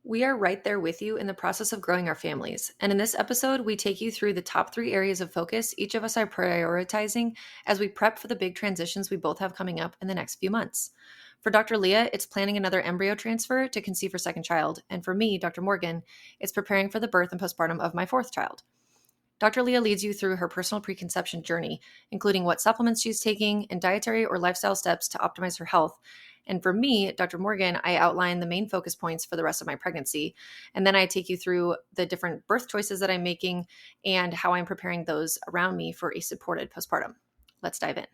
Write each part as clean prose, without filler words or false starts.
We are right there with you in the process of growing our families. And in this episode, we take you through the top 3 areas of focus each of us are prioritizing as we prep for the big transitions we both have coming up in the next few months. For Dr. Leah, it's planning another embryo transfer to conceive her second child. And for me, Dr. Morgan, it's preparing for the birth and postpartum of my fourth child. Dr. Leah leads you through her personal preconception journey, including what supplements she's taking and dietary or lifestyle steps to optimize her health. And for me, Dr. Morgan, I outline the main focus points for the rest of my pregnancy. And then I take you through the different birth choices that I'm making and how I'm preparing those around me for a supported postpartum. Let's dive in.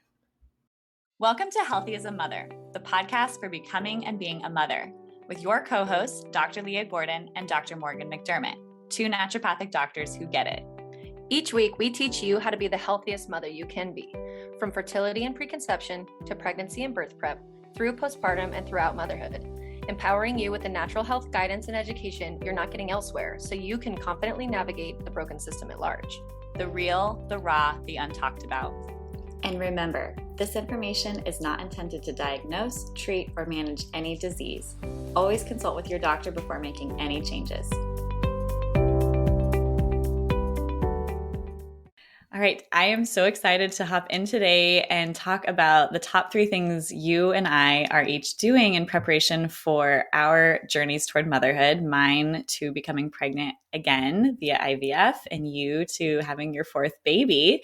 Welcome to Healthy as a Mother, the podcast for becoming and being a mother, with your co-hosts, Dr. Leah Gordon and Dr. Morgan McDermott, two naturopathic doctors who get it. Each week, we teach you how to be the healthiest mother you can be, from fertility and preconception to pregnancy and birth prep, through postpartum and throughout motherhood, empowering you with the natural health guidance and education you're not getting elsewhere so you can confidently navigate the broken system at large. The real, the raw, the untalked about. And remember, this information is not intended to diagnose, treat, or manage any disease. Always consult with your doctor before making any changes. All right, I am so excited to hop in today and talk about the top 3 things you and I are each doing in preparation for our journeys toward motherhood, mine to becoming pregnant again via IVF and you to having your 4th baby.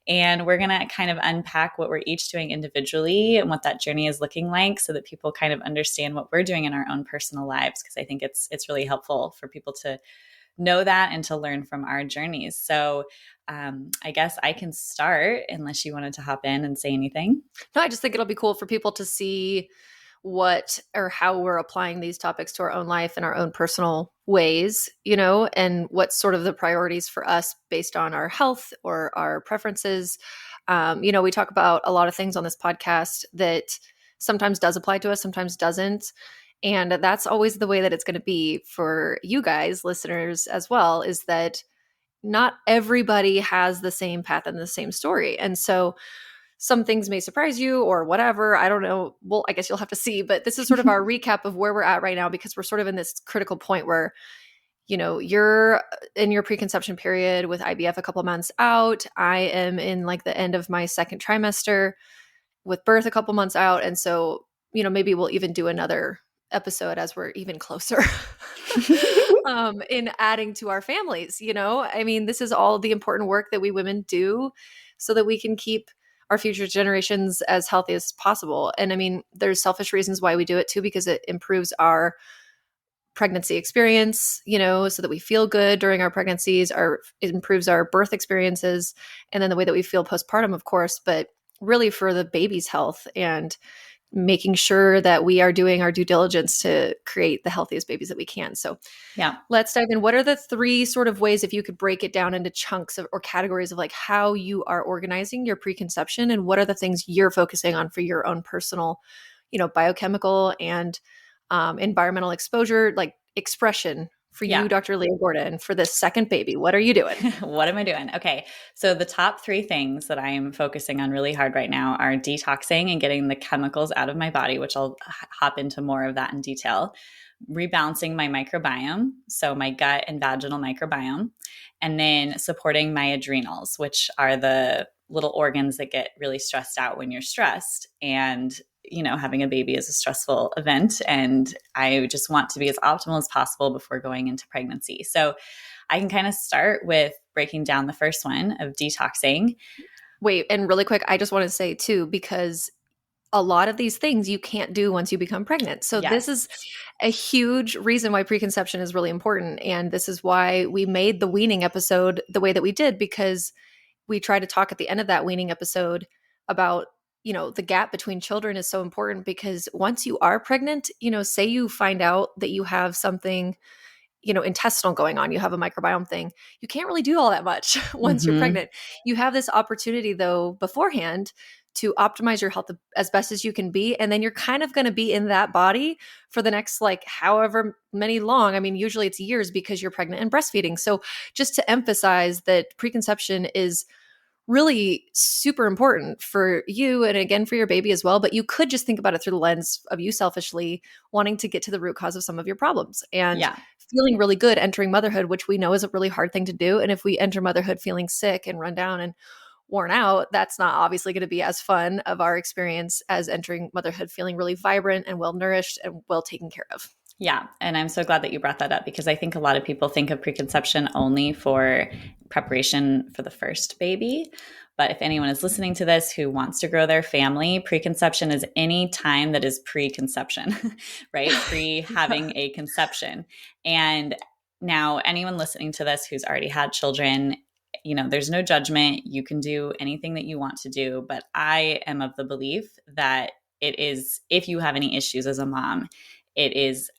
And we're going to kind of unpack what we're each doing individually and what that journey is looking like so that people kind of understand what we're doing in our own personal lives, because I think it's really helpful for people to know that and to learn from our journeys. So I guess I can start unless you wanted to hop in and say anything. No, I just think it'll be cool for people to see what or how we're applying these topics to our own life in our own personal ways, and what's sort of the priorities for us based on our health or our preferences. We talk about a lot of things on this podcast that sometimes does apply to us, sometimes doesn't. And that's always the way that it's going to be for you guys, listeners, as well, is that not everybody has the same path and the same story. And so some things may surprise you or whatever. I don't know. Well, I guess you'll have to see. But this is sort of our recap of where we're at right now, because we're sort of in this critical point where, you're in your preconception period with IVF a couple of months out. I am in like the end of my second trimester with birth a couple months out. And so, maybe we'll even do another episode as we're even closer in adding to our families. This is all the important work that we women do so that we can keep our future generations as healthy as possible. And there's selfish reasons why we do it too, because it improves our pregnancy experience, so that we feel good during our pregnancies, it improves our birth experiences, and then the way that we feel postpartum, of course, but really for the baby's health and making sure that we are doing our due diligence to create the healthiest babies that we can. So yeah, let's dive in. What are the 3 sort of ways, if you could break it down into chunks or categories of like how you are organizing your preconception, and what are the things you're focusing on for your own personal, biochemical and environmental exposure, like expression for you, Dr. Leah Gordon, for this second baby? What are you doing? What am I doing? Okay. So the top 3 things that I'm focusing on really hard right now are detoxing and getting the chemicals out of my body, which I'll hop into more of that in detail, rebalancing my microbiome, so my gut and vaginal microbiome, and then supporting my adrenals, which are the little organs that get really stressed out when you're stressed. And having a baby is a stressful event, and I just want to be as optimal as possible before going into pregnancy. So I can kind of start with breaking down the first one of detoxing. Wait, and really quick, I just want to say too, because a lot of these things you can't do once you become pregnant. So This is a huge reason why preconception is really important. And this is why we made the weaning episode the way that we did, because we try to talk at the end of that weaning episode about the gap between children is so important, because once you are pregnant, say you find out that you have something, intestinal going on, you have a microbiome thing, you can't really do all that much once you're pregnant. You have this opportunity though beforehand to optimize your health as best as you can be. And then you're kind of going to be in that body for the next, like, however many long, usually it's years because you're pregnant and breastfeeding. So just to emphasize that preconception is really super important for you and again for your baby as well. But you could just think about it through the lens of you selfishly wanting to get to the root cause of some of your problems and Yeah. feeling really good entering motherhood, which we know is a really hard thing to do. And if we enter motherhood feeling sick and run down and worn out, that's not obviously going to be as fun of our experience as entering motherhood feeling really vibrant and well nourished and well taken care of. Yeah. And I'm so glad that you brought that up, because I think a lot of people think of preconception only for preparation for the first baby. But if anyone is listening to this who wants to grow their family, preconception is any time that is pre-conception, right? Pre having a conception. And now anyone listening to this who's already had children, there's no judgment. You can do anything that you want to do. But I am of the belief that it is, if you have any issues as a mom, it is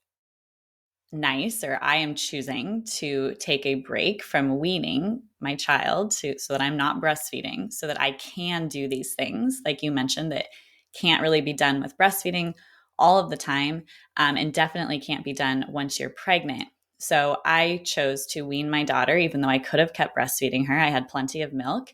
nice, or I am choosing to take a break from weaning my child so that I'm not breastfeeding, so that I can do these things, like you mentioned, that can't really be done with breastfeeding all of the time, and definitely can't be done once you're pregnant. So I chose to wean my daughter, even though I could have kept breastfeeding her. I had plenty of milk.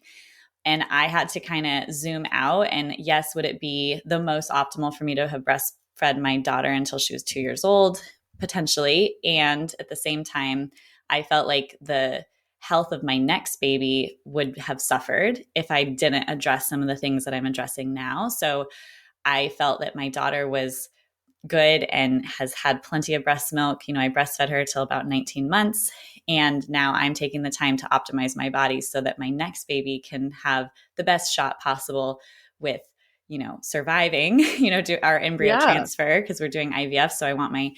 And I had to kind of zoom out. And yes, would it be the most optimal for me to have breastfed my daughter until she was 2 years old? Potentially. And at the same time, I felt like the health of my next baby would have suffered if I didn't address some of the things that I'm addressing now. So I felt that my daughter was good and has had plenty of breast milk. I breastfed her till about 19 months. And now I'm taking the time to optimize my body so that my next baby can have the best shot possible with, surviving, do our embryo transfer, because we're doing IVF. So I want my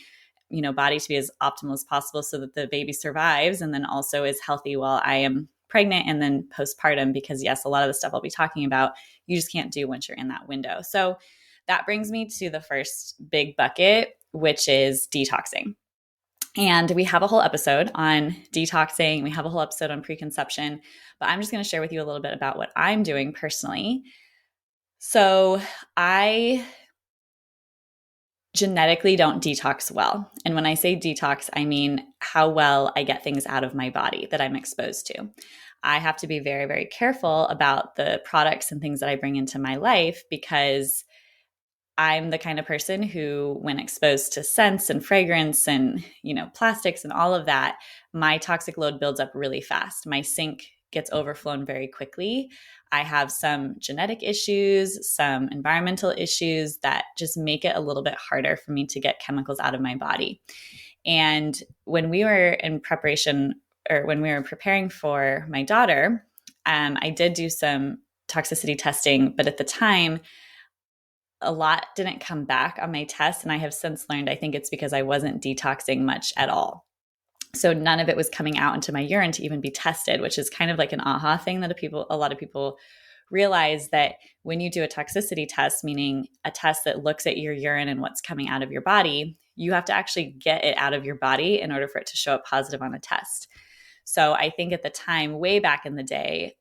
body to be as optimal as possible so that the baby survives and then also is healthy while I am pregnant and then postpartum, because yes, a lot of the stuff I'll be talking about, you just can't do once you're in that window. So that brings me to the first big bucket, which is detoxing. And we have a whole episode on detoxing. We have a whole episode on preconception, but I'm just going to share with you a little bit about what I'm doing personally. So I genetically don't detox well. And when I say detox, I mean how well I get things out of my body that I'm exposed to. I have to be very, very careful about the products and things that I bring into my life, because I'm the kind of person who, when exposed to scents and fragrance and, plastics and all of that, my toxic load builds up really fast. My sink gets overflown very quickly. I have some genetic issues, some environmental issues that just make it a little bit harder for me to get chemicals out of my body. And when we were in preparation, or when we were preparing for my daughter, I did do some toxicity testing, but at the time, a lot didn't come back on my test. And I have since learned, I think it's because I wasn't detoxing much at all. So none of it was coming out into my urine to even be tested, which is kind of like an aha thing that a lot of people realize, that when you do a toxicity test, meaning a test that looks at your urine and what's coming out of your body, you have to actually get it out of your body in order for it to show up positive on a test. So I think at the time, way back in the day,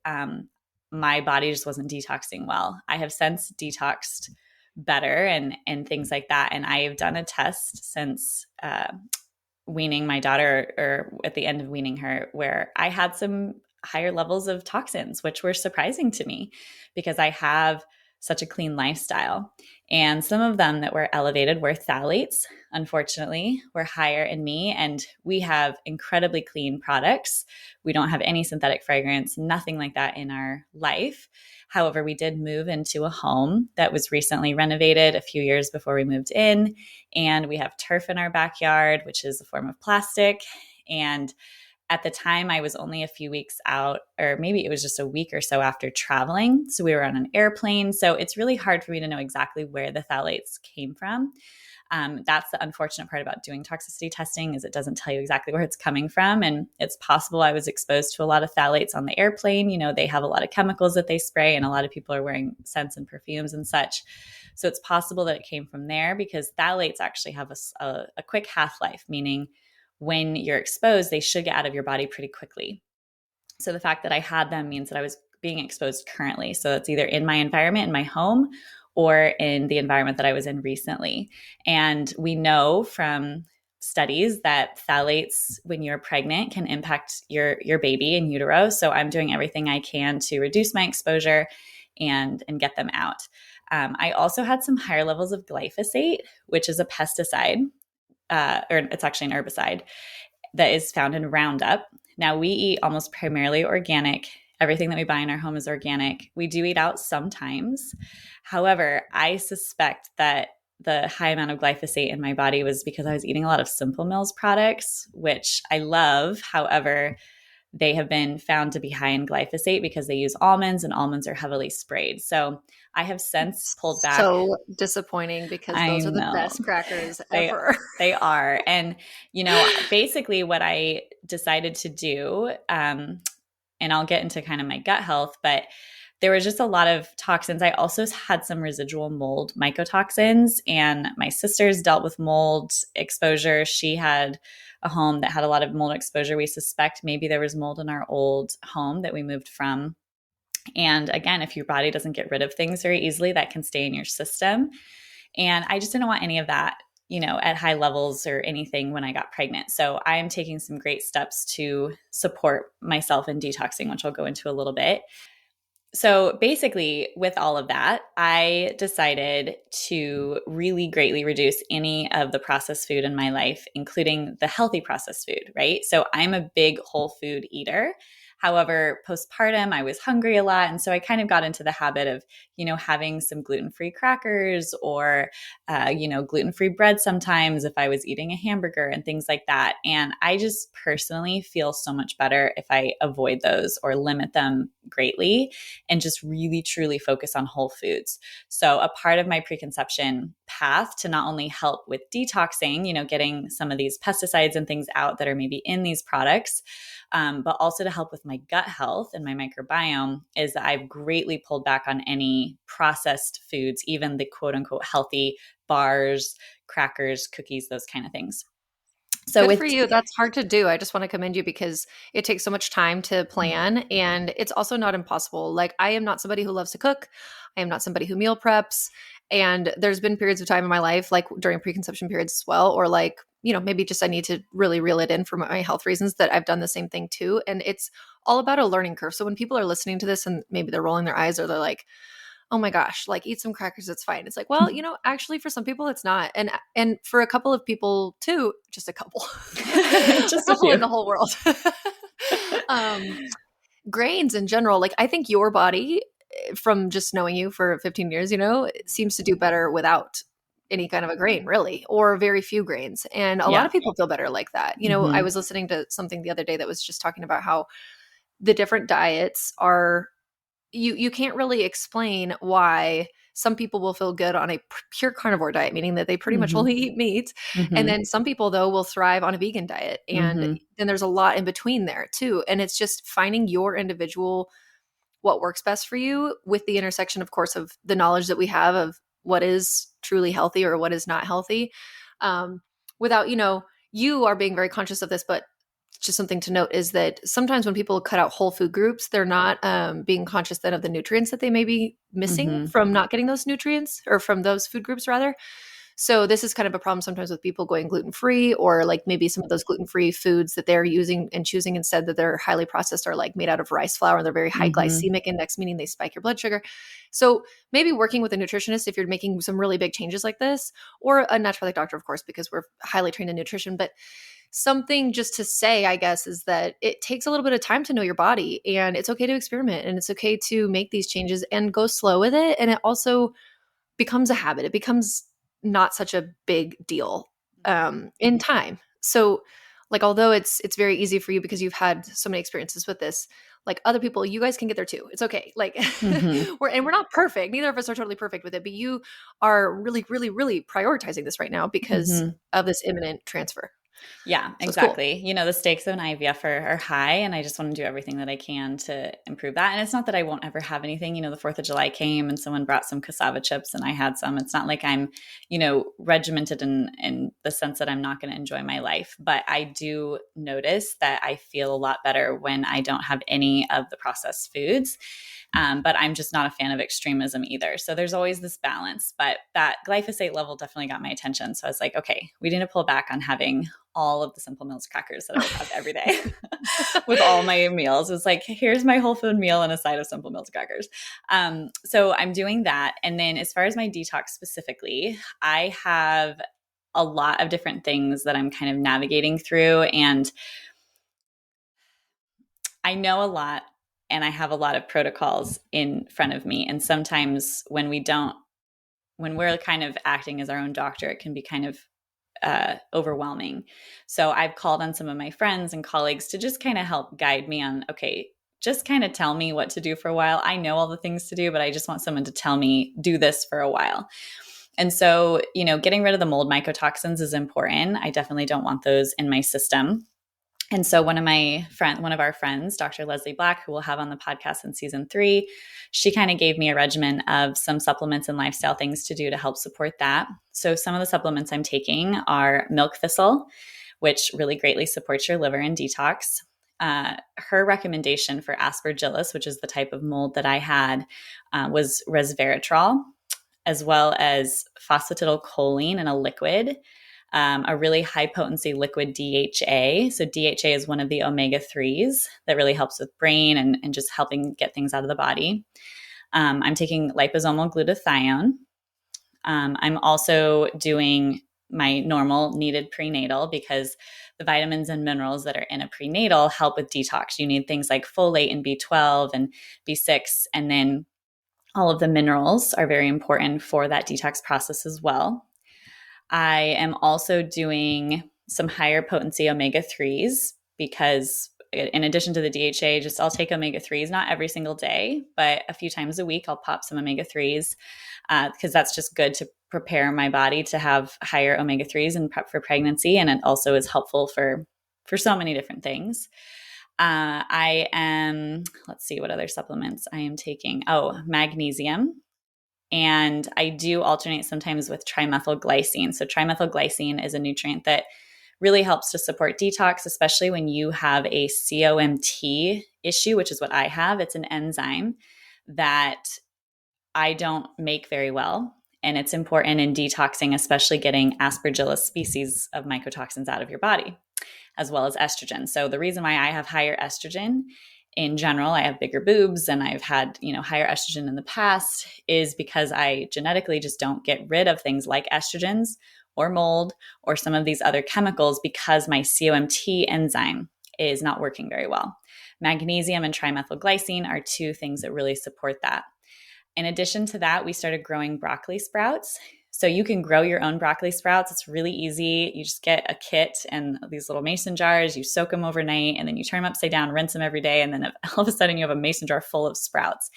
my body just wasn't detoxing well. I have since detoxed better and things like that. And I have done a test since weaning my daughter, or at the end of weaning her, where I had some higher levels of toxins, which were surprising to me because I have such a clean lifestyle. And some of them that were elevated were phthalates, unfortunately, were higher in me. And we have incredibly clean products. We don't have any synthetic fragrance, nothing like that in our life. However, we did move into a home that was recently renovated a few years before we moved in. And we have turf in our backyard, which is a form of plastic. And at the time, I was only a few weeks out, or maybe it was just a week or so after traveling. So we were on an airplane. So it's really hard for me to know exactly where the phthalates came from. That's the unfortunate part about doing toxicity testing, is it doesn't tell you exactly where it's coming from. And it's possible I was exposed to a lot of phthalates on the airplane. They have a lot of chemicals that they spray, and a lot of people are wearing scents and perfumes and such. So it's possible that it came from there, because phthalates actually have a quick half-life, meaning when you're exposed, they should get out of your body pretty quickly. So the fact that I had them means that I was being exposed currently. So it's either in my environment, in my home, or in the environment that I was in recently. And we know from studies that phthalates when you're pregnant can impact your baby in utero. So I'm doing everything I can to reduce my exposure and get them out. I also had some higher levels of glyphosate, which is a pesticide, or it's actually an herbicide that is found in Roundup. Now, we eat almost primarily organic. Everything that we buy in our home is organic. We do eat out sometimes. However, I suspect that the high amount of glyphosate in my body was because I was eating a lot of Simple Mills products, which I love. However, they have been found to be high in glyphosate because they use almonds, and almonds are heavily sprayed. So I have since pulled back. So disappointing, because those are the best crackers ever. They are. And, basically what I decided to do, and I'll get into kind of my gut health, but there was just a lot of toxins. I also had some residual mold mycotoxins, and my sister's dealt with mold exposure. She had a home that had a lot of mold exposure. We suspect maybe there was mold in our old home that we moved from. And again, if your body doesn't get rid of things very easily, that can stay in your system. And I just didn't want any of that, at high levels or anything when I got pregnant. So I am taking some great steps to support myself in detoxing, which I'll go into a little bit. So basically, with all of that, I decided to really greatly reduce any of the processed food in my life, including the healthy processed food, right? So I'm a big whole food eater. However, postpartum, I was hungry a lot. And so I kind of got into the habit of, having some gluten-free crackers or, gluten-free bread sometimes if I was eating a hamburger and things like that. And I just personally feel so much better if I avoid those or limit them greatly and just really, truly focus on whole foods. So a part of my preconception path to not only help with detoxing, getting some of these pesticides and things out that are maybe in these products, but also to help with my gut health and my microbiome, is that I've greatly pulled back on any processed foods, even the quote unquote healthy bars, crackers, cookies, those kind of things. So good for you. That's hard to do. I just want to commend you, because it takes so much time to plan, and it's also not impossible. Like, I am not somebody who loves to cook. I am not somebody who meal preps. And there's been periods of time in my life, like during preconception periods as well, or like, maybe just I need to really reel it in for my health reasons, that I've done the same thing too. And it's all about a learning curve. So when people are listening to this and maybe they're rolling their eyes, or they're like, oh my gosh, like, eat some crackers, it's fine. It's like, well, actually for some people it's not. And for a couple of people too, just a couple, just a couple in the whole world. Grains in general, like, I think your body, from just knowing you for 15 years, seems to do better without any kind of a grain, really, or very few grains. And a lot of people feel better like that. I was listening to something the other day that was just talking about how the different diets are, you can't really explain why some people will feel good on a pure carnivore diet, meaning that they pretty much only eat meat. And then some people, though, will thrive on a vegan diet. And then there's a lot in between there too. And it's just finding your individual, what works best for you, with the intersection, of course, of the knowledge that we have of what is truly healthy or what is not healthy, without, you are being very conscious of this. But just something to note is that sometimes when people cut out whole food groups, they're not being conscious then of the nutrients that they may be missing from not getting those nutrients, or from those food groups rather. So this is kind of a problem sometimes with people going gluten-free, or like maybe some of those gluten-free foods that they're using and choosing instead, that they're highly processed, are like made out of rice flour, and they're very high glycemic index, meaning they spike your blood sugar. So maybe working with a nutritionist if you're making some really big changes like this, or a naturopathic doctor, of course, because we're highly trained in nutrition. But something just to say, I guess, is that it takes a little bit of time to know your body, and it's okay to experiment, and it's okay to make these changes and go slow with it. And it also becomes a habit. It becomes not such a big deal in time. So like, although it's very easy for you because you've had so many experiences with this, like other people, you guys can get there too. It's okay. Like we're not perfect. Neither of us are totally perfect with it, but you are really, really, really prioritizing this right now because of this imminent transfer. Yeah, So it's cool. exactly. The stakes of an IVF are high, and I just want to do everything that I can to improve that. And it's not that I won't ever have anything. The 4th of July came and someone brought some cassava chips and I had some. It's not like I'm, regimented in the sense that I'm not going to enjoy my life. But I do notice that I feel a lot better when I don't have any of the processed foods. But I'm just not a fan of extremism either. So there's always this balance. But that glyphosate level definitely got my attention. So I was like, okay, we need to pull back on having all of the Simple Meals crackers that I would have every day with all my meals. It was like, here's my whole food meal and a side of Simple Meals crackers. So I'm doing that. And then as far as my detox specifically, I have a lot of different things that I'm kind of navigating through. And I know a lot and I have a lot of protocols in front of me. And sometimes when we're kind of acting as our own doctor, it can be kind of overwhelming. So I've called on some of my friends and colleagues to just kind of help guide me on, okay, just kind of tell me what to do for a while. I know all the things to do, but I just want someone to tell me, do this for a while. And so, getting rid of the mold mycotoxins is important. I definitely don't want those in my system. And so one of our friends, Dr. Leslie Black, who we'll have on the podcast in season 3, she kind of gave me a regimen of some supplements and lifestyle things to do to help support that. So some of the supplements I'm taking are milk thistle, which really greatly supports your liver and detox. Her recommendation for aspergillus, which is the type of mold that I had, was resveratrol, as well as phosphatidylcholine in a liquid. A really high potency liquid DHA. So DHA is one of the omega-3s that really helps with brain and just helping get things out of the body. I'm taking liposomal glutathione. I'm also doing my normal needed prenatal because the vitamins and minerals that are in a prenatal help with detox. You need things like folate and B12 and B6, and then all of the minerals are very important for that detox process as well. I am also doing some higher potency omega-3s because in addition to the DHA, I'll take omega-3s, not every single day, but a few times a week I'll pop some omega-3s because that's just good to prepare my body to have higher omega-3s and prep for pregnancy. And it also is helpful for so many different things. Let's see what other supplements I am taking. Oh, magnesium. And I do alternate sometimes with trimethylglycine. So trimethylglycine is a nutrient that really helps to support detox, especially when you have a COMT issue, which is what I have. It's an enzyme that I don't make very well. And it's important in detoxing, especially getting aspergillus species of mycotoxins out of your body, as well as estrogen. So the reason why I have higher estrogen in general, I have bigger boobs and I've had, higher estrogen in the past is because I genetically just don't get rid of things like estrogens or mold or some of these other chemicals because my COMT enzyme is not working very well. Magnesium and trimethylglycine are 2 things that really support that. In addition to that, we started growing broccoli sprouts. So you can grow your own broccoli sprouts. It's really easy. You just get a kit and these little mason jars, you soak them overnight, and then you turn them upside down, rinse them every day, and then all of a sudden you have a mason jar full of sprouts.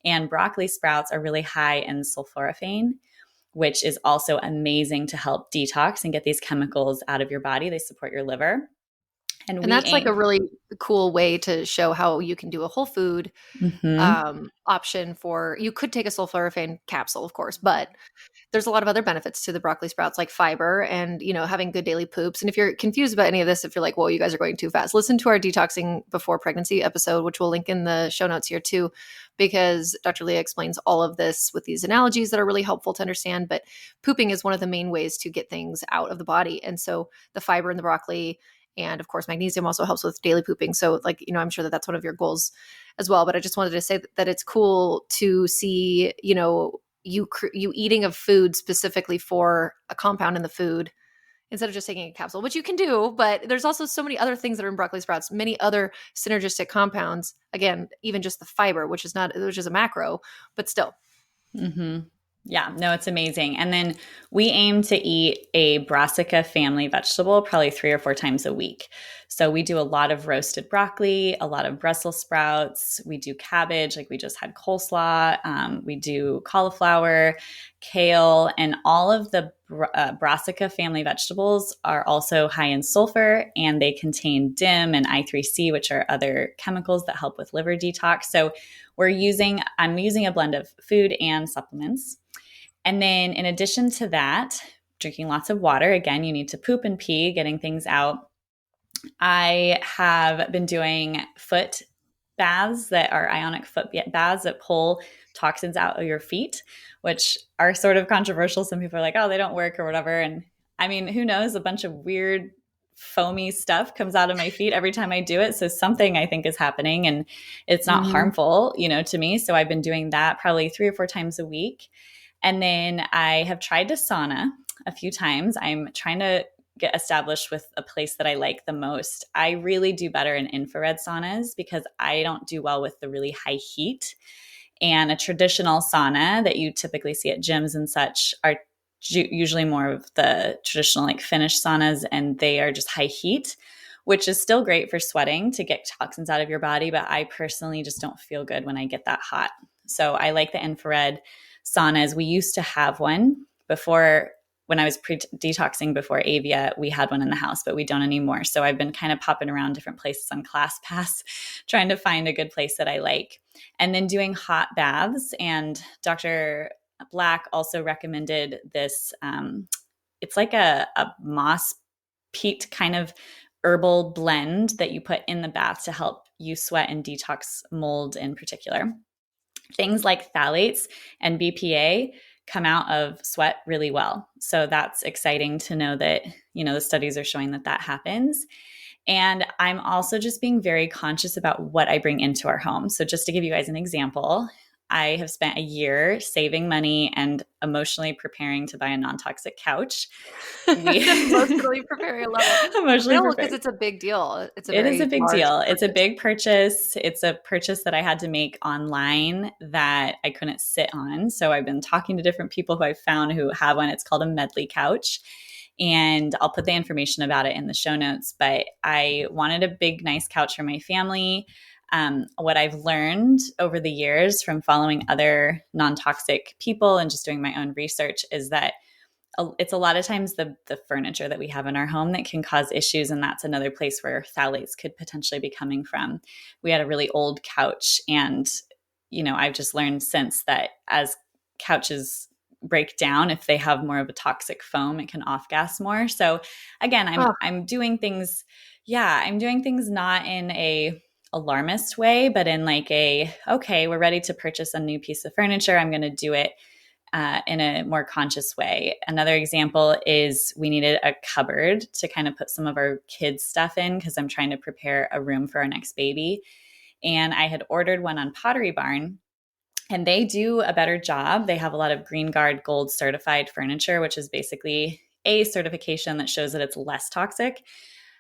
And broccoli sprouts are really high in sulforaphane, which is also amazing to help detox and get these chemicals out of your body. They support your liver. And that's like a really cool way to show how you can do a whole food option for, you could take a sulforaphane capsule, of course, but there's a lot of other benefits to the broccoli sprouts, like fiber and, having good daily poops. And if you're confused about any of this, if you're like, well, you guys are going too fast, listen to our detoxing before pregnancy episode, which we'll link in the show notes here too, because Dr. Leah explains all of this with these analogies that are really helpful to understand. But pooping is one of the main ways to get things out of the body. And so the fiber in the broccoli, and of course, magnesium also helps with daily pooping. So I'm sure that that's one of your goals as well. But I just wanted to say that it's cool to see, you eating of food specifically for a compound in the food instead of just taking a capsule, which you can do. But there's also so many other things that are in broccoli sprouts, many other synergistic compounds. Again, even just the fiber, which is a macro, but still. Mm-hmm. Yeah, no, it's amazing. And then we aim to eat a brassica family vegetable probably 3 or 4 times a week. So we do a lot of roasted broccoli, a lot of Brussels sprouts. We do cabbage, like we just had coleslaw. We do cauliflower, kale, and all of the brassica family vegetables are also high in sulfur, and they contain DIM and I3C, which are other chemicals that help with liver detox. So I'm using a blend of food and supplements. And then in addition to that, drinking lots of water. Again, you need to poop and pee, getting things out. I have been doing foot baths that are ionic foot baths that pull toxins out of your feet, which are sort of controversial. Some people are like, oh, they don't work or whatever. And I mean, who knows? A bunch of weird foamy stuff comes out of my feet every time I do it. So something I think is happening, and it's not harmful, to me. So I've been doing that probably 3 or 4 times a week. And then I have tried to sauna a few times. I'm trying to get established with a place that I like the most. I really do better in infrared saunas because I don't do well with the really high heat. And a traditional sauna that you typically see at gyms and such are usually more of the traditional like Finnish saunas, and they are just high heat, which is still great for sweating to get toxins out of your body. But I personally just don't feel good when I get that hot. So I like the infrared saunas. We used to have one before. When I was detoxing before Avia, we had one in the house, but we don't anymore. So I've been kind of popping around different places on ClassPass, trying to find a good place that I like. And then doing hot baths. And Dr. Black also recommended this. It's like a moss peat kind of herbal blend that you put in the bath to help you sweat and detox mold in particular. Things like phthalates and BPA come out of sweat really well. So that's exciting to know that, the studies are showing that happens. And I'm also just being very conscious about what I bring into our home. So just to give you guys an example, I have spent a year saving money and emotionally preparing to buy a non-toxic couch. Emotionally preparing, I love it. Emotionally preparing. Because it's a big deal. It is a big deal. It's a big purchase. It's a purchase that I had to make online that I couldn't sit on. So I've been talking to different people who I've found who have one. It's called a medley couch. And I'll put the information about it in the show notes. But I wanted a big, nice couch for my family. What I've learned over the years from following other non-toxic people and just doing my own research is that it's a lot of times the furniture that we have in our home that can cause issues. And that's another place where phthalates could potentially be coming from. We had a really old couch, and, I've just learned since that as couches break down, if they have more of a toxic foam, it can off-gas more. So again, I'm doing things. Yeah, I'm doing things not in a alarmist way, but in like okay, we're ready to purchase a new piece of furniture. I'm going to do it in a more conscious way. Another example is we needed a cupboard to kind of put some of our kids' stuff in because I'm trying to prepare a room for our next baby. And I had ordered one on Pottery Barn, and they do a better job. They have a lot of Green Guard Gold certified furniture, which is basically a certification that shows that it's less toxic.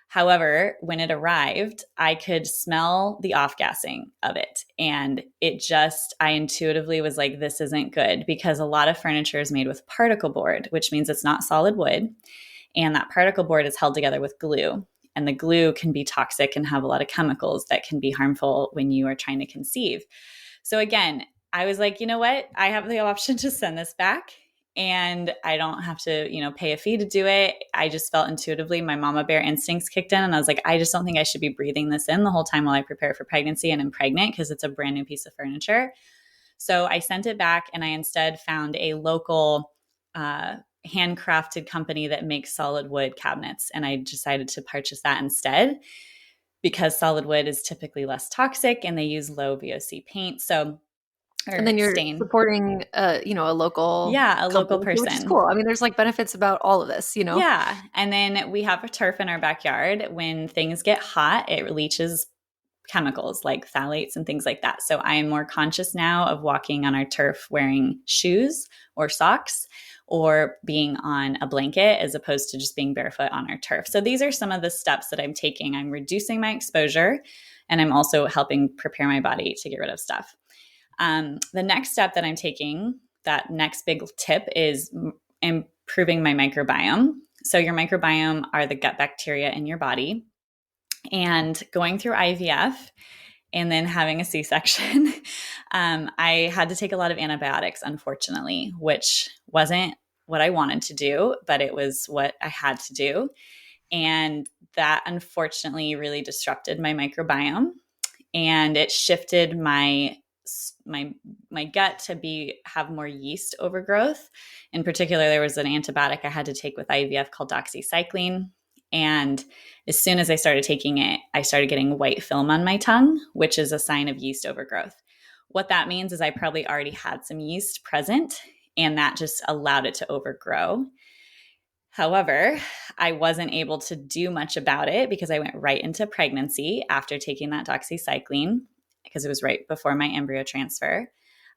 However, when it arrived, I could smell the off-gassing of it. And I intuitively was like, this isn't good, because a lot of furniture is made with particle board, which means it's not solid wood. And that particle board is held together with glue. And the glue can be toxic and have a lot of chemicals that can be harmful when you are trying to conceive. So again, I was like, you know what? I have the option to send this back. And I don't have to, pay a fee to do it. I just felt intuitively my mama bear instincts kicked in. And I was like, I just don't think I should be breathing this in the whole time while I prepare for pregnancy and I'm pregnant, because it's a brand new piece of furniture. So I sent it back, and I instead found a local handcrafted company that makes solid wood cabinets. And I decided to purchase that instead because solid wood is typically less toxic and they use low VOC paint. And then you're supporting, a local, local person, which is cool. I mean, there's like benefits about all of this, Yeah, and then we have a turf in our backyard. When things get hot, it leaches chemicals like phthalates and things like that. So I am more conscious now of walking on our turf wearing shoes or socks, or being on a blanket as opposed to just being barefoot on our turf. So these are some of the steps that I'm taking. I'm reducing my exposure, and I'm also helping prepare my body to get rid of stuff. The next step that I'm taking, that next big tip, is improving my microbiome. So your microbiome are the gut bacteria in your body. And going through IVF and then having a C-section, I had to take a lot of antibiotics, unfortunately, which wasn't what I wanted to do, but it was what I had to do. And that unfortunately really disrupted my microbiome, and it shifted my gut to have more yeast overgrowth. In particular, there was an antibiotic I had to take with IVF called doxycycline. And as soon as I started taking it, I started getting white film on my tongue, which is a sign of yeast overgrowth. What that means is I probably already had some yeast present, and that just allowed it to overgrow. However, I wasn't able to do much about it because I went right into pregnancy after taking that doxycycline, because it was right before my embryo transfer.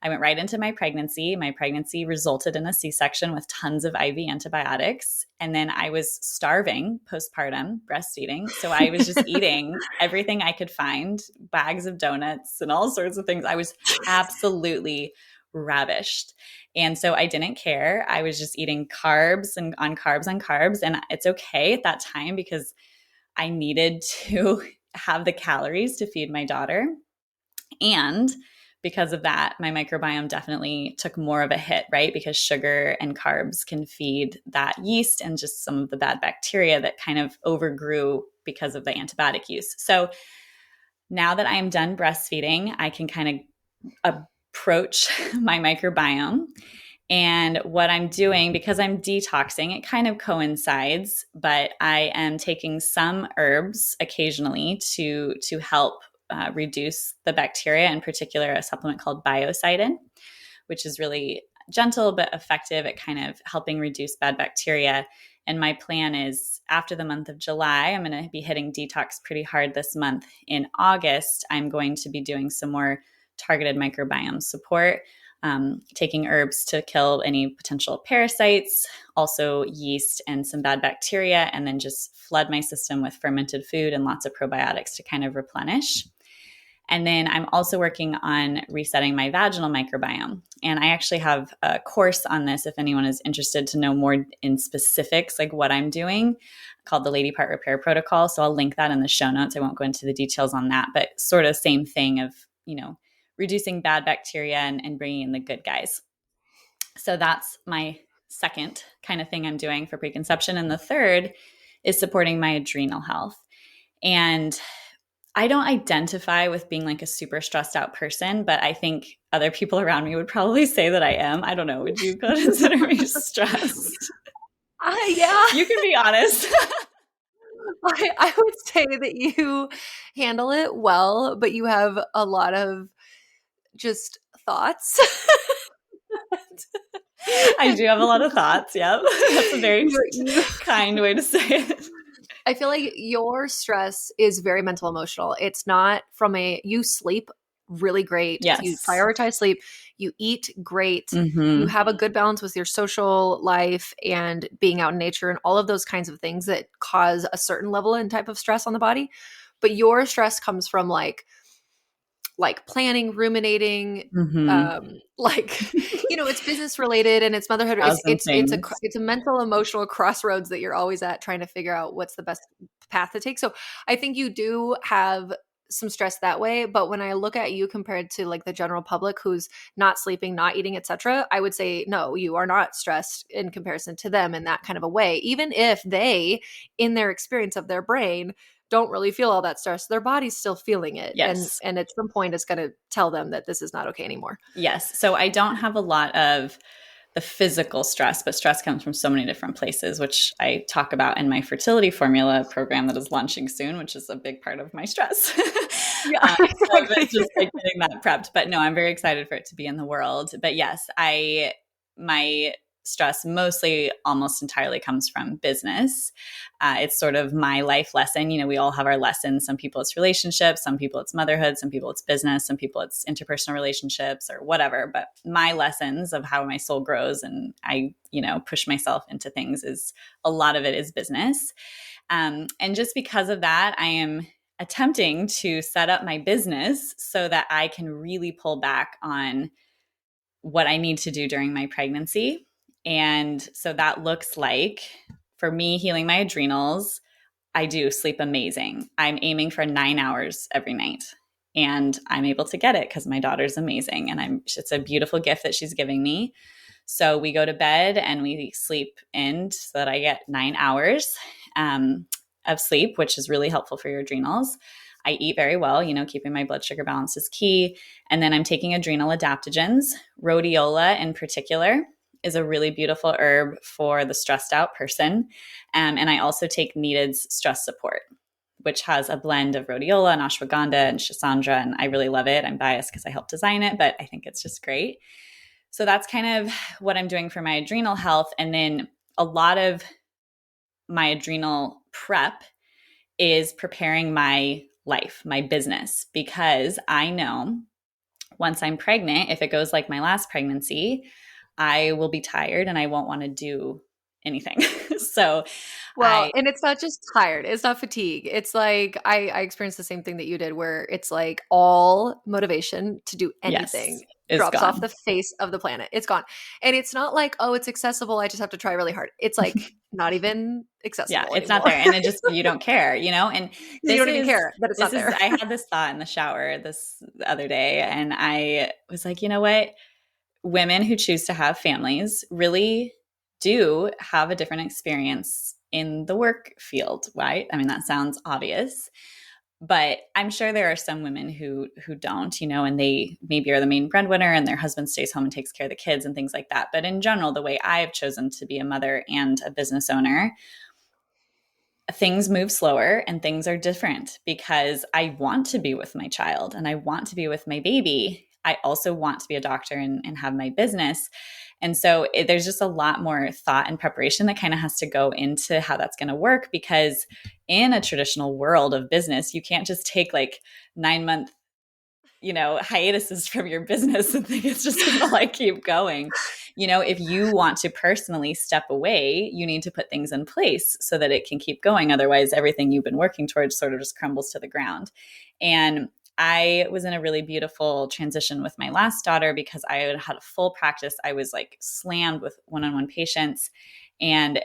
I went right into my pregnancy. My pregnancy resulted in a C-section with tons of IV antibiotics. And then I was starving postpartum, breastfeeding. So I was just eating everything I could find, bags of donuts and all sorts of things. I was absolutely ravished. And so I didn't care. I was just eating carbs and on carbs on carbs. And it's okay at that time because I needed to have the calories to feed my daughter. And because of that, my microbiome definitely took more of a hit, right? Because sugar and carbs can feed that yeast and just some of the bad bacteria that kind of overgrew because of the antibiotic use. So now that I am done breastfeeding, I can kind of approach my microbiome. And what I'm doing, because I'm detoxing, it kind of coincides, but I am taking some herbs occasionally to help reduce the bacteria, in particular a supplement called biocidin, which is really gentle but effective at kind of helping reduce bad bacteria. And my plan is after the month of July, I'm going to be hitting detox pretty hard this month. In August, I'm going to be doing some more targeted microbiome support, taking herbs to kill any potential parasites, also yeast and some bad bacteria, and then just flood my system with fermented food and lots of probiotics to kind of replenish. And then I'm also working on resetting my vaginal microbiome. And I actually have a course on this if anyone is interested to know more in specifics, like what I'm doing, called the Lady Part Repair Protocol. So I'll link that in the show notes. I won't go into the details on that, but sort of same thing of, reducing bad bacteria and bringing in the good guys. So that's my second kind of thing I'm doing for preconception. And the third is supporting my adrenal health. And I don't identify with being like a super stressed out person, but I think other people around me would probably say that I am. I don't know. Would you consider me stressed? Yeah. You can be honest. I would say that you handle it well, but you have a lot of just thoughts. I do have a lot of thoughts. Yep. That's a very kind way to say it. I feel like your stress is very mental emotional. It's not from you sleep really great. Yes. You prioritize sleep. You eat great. Mm-hmm. You have a good balance with your social life and being out in nature and all of those kinds of things that cause a certain level and type of stress on the body. But your stress comes from like planning, ruminating, Mm-hmm. it's business related and it's motherhood. It's a mental, emotional crossroads that you're always at trying to figure out what's the best path to take. So I think you do have some stress that way. But when I look at you compared to like the general public who's not sleeping, not eating, etc., I would say, no, you are not stressed in comparison to them in that kind of a way. Even if they, in their experience of their brain, don't really feel all that stress, their body's still feeling it. Yes. And at some point it's going to tell them that this is not okay anymore. Yes. So I don't have a lot of the physical stress, but stress comes from so many different places, which I talk about in my fertility formula program that is launching soon, which is a big part of my stress. Yeah, so just like getting that prepped. But no, I'm very excited for it to be in the world. But yes, my stress mostly almost entirely comes from business. It's sort of my life lesson. We all have our lessons. Some people it's relationships, some people it's motherhood, some people it's business, some people it's interpersonal relationships or whatever. But my lessons of how my soul grows and I, push myself into things is a lot of it is business. And just because of that, I am attempting to set up my business so that I can really pull back on what I need to do during my pregnancy. And so that looks like, for me, healing my adrenals. I do sleep amazing. I'm aiming for 9 hours every night. And I'm able to get it because my daughter's amazing. And it's a beautiful gift that she's giving me. So we go to bed and we sleep in so that I get 9 hours of sleep, which is really helpful for your adrenals. I eat very well, keeping my blood sugar balance is key. And then I'm taking adrenal adaptogens. Rhodiola in particular is a really beautiful herb for the stressed out person. And I also take Needed's stress support, which has a blend of rhodiola and ashwagandha and schisandra. And I really love it. I'm biased because I helped design it, but I think it's just great. So that's kind of what I'm doing for my adrenal health. And then a lot of my adrenal prep is preparing my life, my business, because I know once I'm pregnant, if it goes like my last pregnancy, I will be tired and I won't want to do anything. And it's not just tired. It's not fatigue. It's like I experienced the same thing that you did, where it's like all motivation to do anything drops gone off the face of the planet. It's gone. And it's not like, oh, it's accessible, I just have to try really hard. It's like not even accessible. Yeah, it's anymore. not there. And it just, you don't care, and you don't even care that it's not there. I had this thought in the shower the other day, and I was like, you know what? Women who choose to have families really do have a different experience in the work field, right? I mean, that sounds obvious, but I'm sure there are some women who don't, and they maybe are the main breadwinner and their husband stays home and takes care of the kids and things like that. But in general, the way I've chosen to be a mother and a business owner, things move slower and things are different because I want to be with my child and I want to be with my baby. I also want to be a doctor and have my business. And so there's just a lot more thought and preparation that kind of has to go into how that's going to work, because in a traditional world of business, you can't just take like 9-month, hiatuses from your business and think it's just going to keep going. If you want to personally step away, you need to put things in place so that it can keep going. Otherwise, everything you've been working towards sort of just crumbles to the ground. And I was in a really beautiful transition with my last daughter because I had a full practice. I was slammed with one-on-one patients. And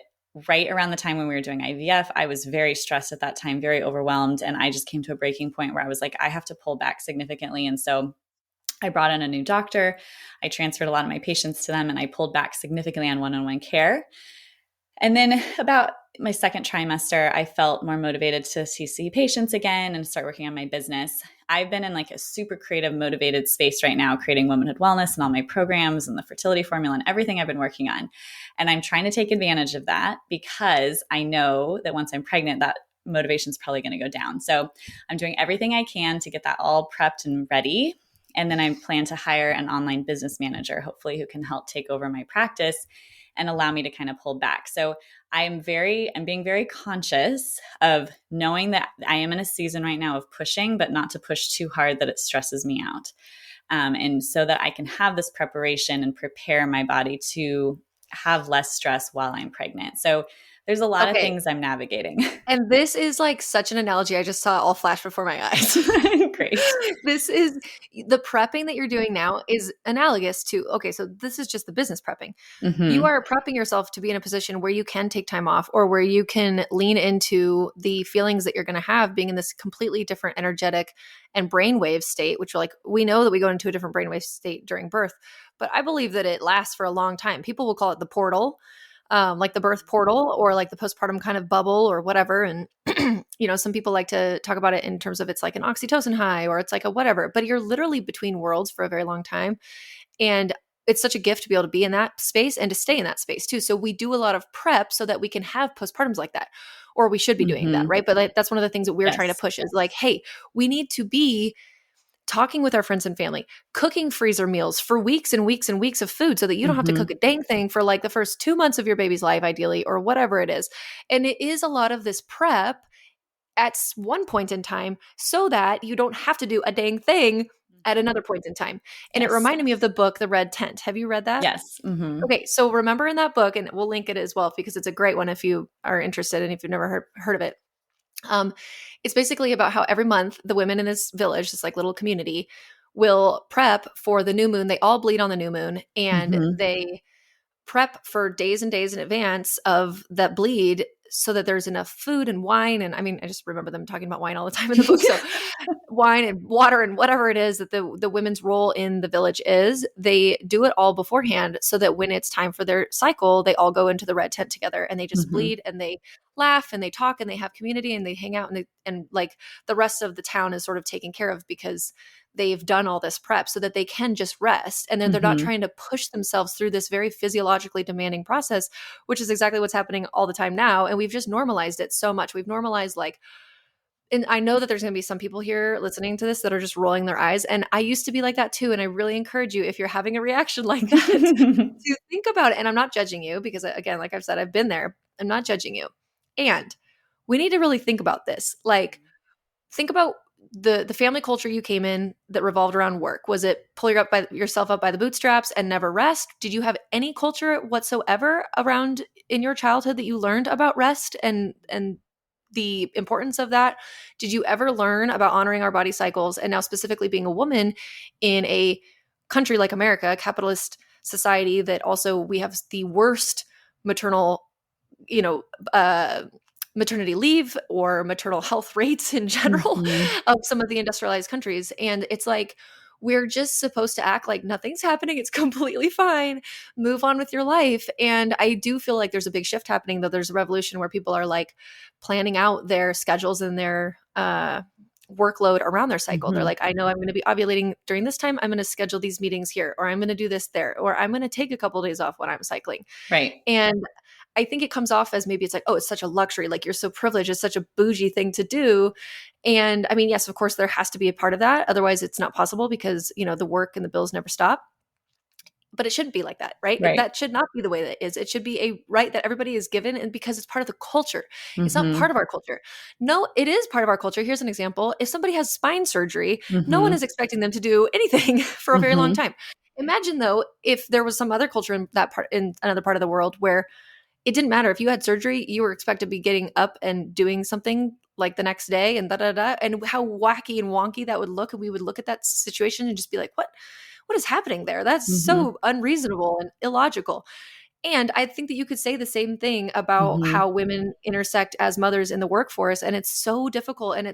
right around the time when we were doing IVF, I was very stressed at that time, very overwhelmed. And I just came to a breaking point where I was like, I have to pull back significantly. And so I brought in a new doctor. I transferred a lot of my patients to them, and I pulled back significantly on one-on-one care. And then about my second trimester, I felt more motivated to see patients again and start working on my business. I've been in a super creative, motivated space right now, creating womanhood wellness and all my programs and the fertility formula and everything I've been working on. And I'm trying to take advantage of that because I know that once I'm pregnant, that motivation is probably going to go down. So I'm doing everything I can to get that all prepped and ready. And then I plan to hire an online business manager, hopefully, who can help take over my practice and allow me to kind of pull back. So I'm being very conscious of knowing that I am in a season right now of pushing, but not to push too hard that it stresses me out. And so that I can have this preparation and prepare my body to have less stress while I'm pregnant. So there's a lot of things I'm navigating. And this is such an analogy. I just saw it all flash before my eyes. Great. This is the prepping that you're doing now is analogous to, so this is just the business prepping. Mm-hmm. You are prepping yourself to be in a position where you can take time off, or where you can lean into the feelings that you're going to have being in this completely different energetic and brainwave state, which we know that we go into a different brainwave state during birth, but I believe that it lasts for a long time. People will call it the portal. Like the birth portal, or the postpartum kind of bubble, or whatever. And, some people like to talk about it in terms of it's like an oxytocin high, or it's like a whatever, but you're literally between worlds for a very long time. And it's such a gift to be able to be in that space and to stay in that space too. So we do a lot of prep so that we can have postpartums like that, or we should be doing that. Right. But that's one of the things that we're trying to push is hey, we need to be talking with our friends and family, cooking freezer meals for weeks and weeks and weeks of food so that you don't have to cook a dang thing for the first 2 months of your baby's life, ideally, or whatever it is. And it is a lot of this prep at one point in time so that you don't have to do a dang thing at another point in time. And it reminded me of the book, The Red Tent. Have you read that? Yes. Mm-hmm. Okay. So remember in that book, and we'll link it as well because it's a great one if you are interested and if you've never heard of it. It's basically about how every month the women in this village, this little community, will prep for the new moon. They all bleed on the new moon, and they prep for days and days in advance of that bleed so that there's enough food and wine. And I mean, I just remember them talking about wine all the time in the book. So wine and water and whatever it is that the women's role in the village is, they do it all beforehand so that when it's time for their cycle, they all go into the red tent together and they just bleed and they laugh and they talk and they have community and they hang out and like the rest of the town is sort of taken care of because they've done all this prep so that they can just rest. And then they're not trying to push themselves through this very physiologically demanding process, which is exactly what's happening all the time now. And we've just normalized it so much. We've normalized like, and I know that there's going to be some people here listening to this that are just rolling their eyes. And I used to be like that too. And I really encourage you, if you're having a reaction like that, to think about it. And I'm not judging you because, again, like I've said, I've been there. I'm not judging you. And we need to really think about this. Like, think about the family culture you came in that revolved around work. Was it pull yourself up by the bootstraps and never rest? Did you have any culture whatsoever around in your childhood that you learned about rest and the importance of that? Did you ever learn about honoring our body cycles? And now specifically being a woman in a country like America, a capitalist society that also we have the worst maternal, maternity leave or maternal health rates in general of some of the industrialized countries. And it's like, we're just supposed to act like nothing's happening. It's completely fine. Move on with your life. And I do feel like there's a big shift happening, though. There's a revolution where people are like planning out their schedules and their workload around their cycle. They're like, I know I'm going to be ovulating during this time. I'm going to schedule these meetings here, or I'm going to do this there, or I'm going to take a couple of days off when I'm cycling. Right. And I think it comes off as maybe it's like, oh, it's such a luxury. Like you're so privileged. It's such a bougie thing to do. And I mean, yes, of course, there has to be a part of that. Otherwise, it's not possible because, the work and the bills never stop. But it shouldn't be like that, right? That should not be the way that it is. It should be a right that everybody is given, and because it's part of the culture. It's not part of our culture. No, it is part of our culture. Here's an example. If somebody has spine surgery, no one is expecting them to do anything for a very long time. Imagine though, if there was some other culture in another part of the world where it didn't matter. If you had surgery, you were expected to be getting up and doing something like the next day and and how wacky and wonky that would look. And we would look at that situation and just be like, what is happening there? That's so unreasonable and illogical. And I think that you could say the same thing about how women intersect as mothers in the workforce. And it's so difficult. And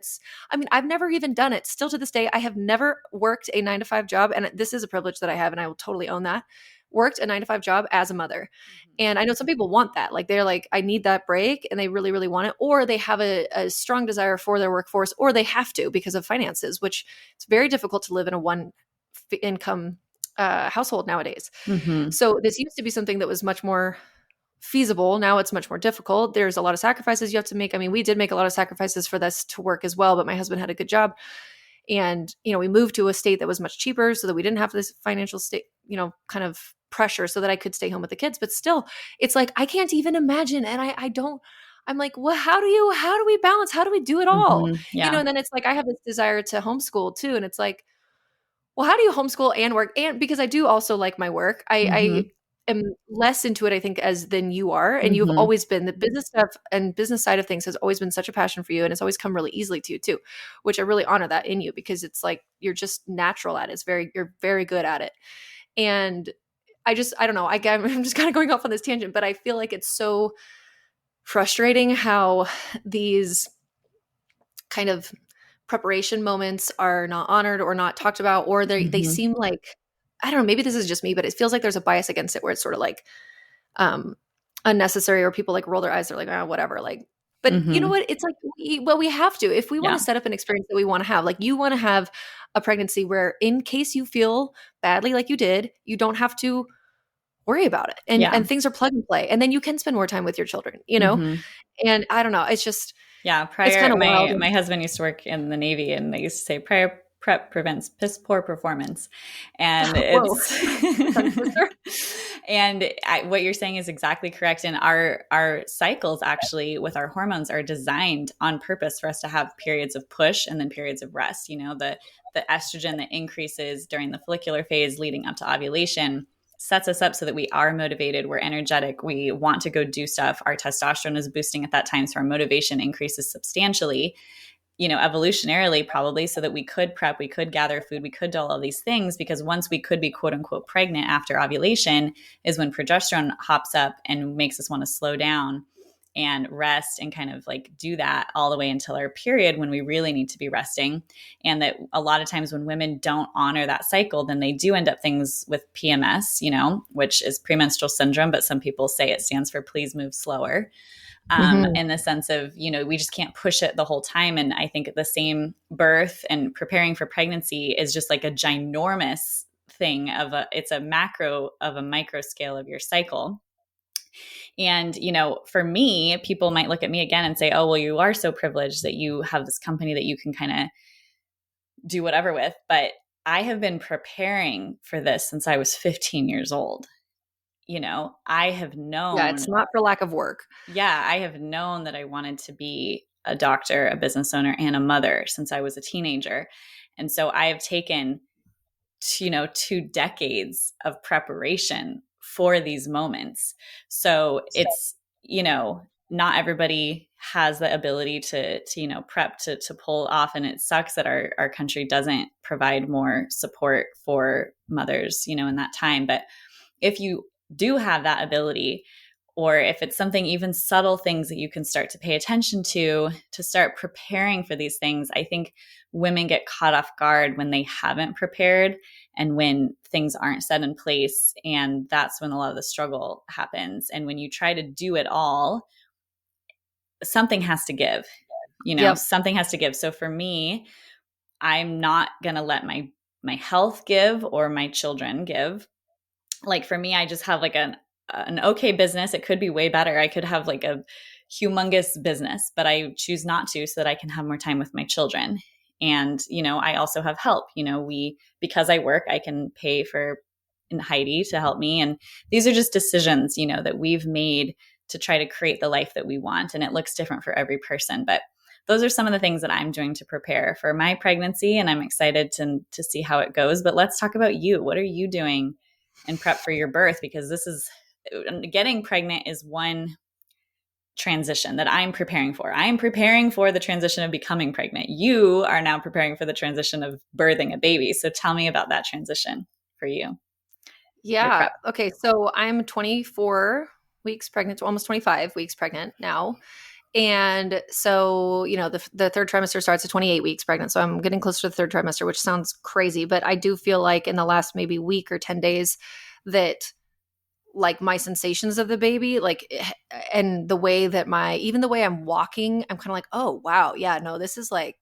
I've never even done it. Still to this day, I have never worked a 9-to-5 job. And this is a privilege that I have, and I will totally own that. Worked a 9-to-5 job as a mother. And I know some people want that. Like they're like, I need that break, and they really, really want it. Or they have a strong desire for their workforce, or they have to because of finances, which it's very difficult to live in a one income household nowadays. So this used to be something that was much more feasible. Now it's much more difficult. There's a lot of sacrifices you have to make. I mean, we did make a lot of sacrifices for this to work as well, but my husband had a good job. And, we moved to a state that was much cheaper so that we didn't have this financial state, kind of pressure so that I could stay home with the kids. But still, it's like, I can't even imagine. And I'm like, well, how do we balance? How do we do it all? And then it's like, I have this desire to homeschool too. And it's like, well, how do you homeschool and work? And because I do also like my work, I am less into it, I think, than you are. And you've always been, the business stuff and business side of things has always been such a passion for you. And it's always come really easily to you too, which I really honor that in you, because it's like, you're just natural at it. You're very good at it. And I don't know, I'm just kind of going off on this tangent, but I feel like it's so frustrating how these kind of preparation moments are not honored or not talked about, or they seem like, I don't know, maybe this is just me, but it feels like there's a bias against it where it's sort of like unnecessary, or people like roll their eyes. They're like, oh, whatever. Like, but you know what? It's like, we have to, if we want to set up an experience that we want to have, like you want to have a pregnancy where in case you feel badly, like you did, you don't have to worry about it. And things are plug and play. And then you can spend more time with your children, and I don't know. It's just, prior, my husband used to work in the Navy, and they used to say prior prep prevents piss poor performance. And what you're saying is exactly correct. And our cycles actually with our hormones are designed on purpose for us to have periods of push and then periods of rest. The estrogen that increases during the follicular phase leading up to ovulation sets us up so that we are motivated, we're energetic, we want to go do stuff. Our testosterone is boosting at that time, so our motivation increases substantially, evolutionarily probably, so that we could prep, we could gather food, we could do all of these things, because once we could be quote unquote pregnant after ovulation is when progesterone hops up and makes us want to slow down and rest and kind of like do that all the way until our period when we really need to be resting. And that a lot of times when women don't honor that cycle, then they do end up things with PMS, which is premenstrual syndrome, but some people say it stands for please move slower. In the sense of, we just can't push it the whole time. And I think the same birth and preparing for pregnancy is just like a ginormous thing it's a macro of a micro scale of your cycle. And, for me, people might look at me again and say, oh, well, you are so privileged that you have this company that you can kind of do whatever with. But I have been preparing for this since I was 15 years old. I have known. Yeah, it's not for lack of work. Yeah, I have known that I wanted to be a doctor, a business owner, and a mother since I was a teenager. And so I have taken, 2 decades of preparation for these moments. So it's, not everybody has the ability to prep to pull off. And it sucks that our country doesn't provide more support for mothers, in that time. But if you do have that ability, or if it's something, even subtle things that you can start to pay attention to start preparing for these things, I think women get caught off guard when they haven't prepared and when things aren't set in place. And that's when a lot of the struggle happens. And when you try to do it all, something has to give, something has to give. So for me, I'm not going to let my health give or my children give. Like for me, I just have like an okay business. It could be way better. I could have like a humongous business, but I choose not to so that I can have more time with my children. And, I also have help, because I work, I can pay for Heidi to help me. And these are just decisions, that we've made to try to create the life that we want. And it looks different for every person. But those are some of the things that I'm doing to prepare for my pregnancy. And I'm excited to see how it goes. But let's talk about you. What are you doing and prep for your birth? Because this is getting pregnant is one transition that I'm preparing for. I'm preparing for the transition of becoming pregnant. You are now preparing for the transition of birthing a baby. So tell me about that transition for you. Yeah. Okay. So I'm 24 weeks pregnant, almost 25 weeks pregnant now. And so, the third trimester starts at 28 weeks pregnant. So I'm getting close to the third trimester, which sounds crazy, but I do feel like in the last maybe week or 10 days that like my sensations of the baby, like, and the way that even the way I'm walking, I'm kind of like, oh, wow. Yeah, no, this is like,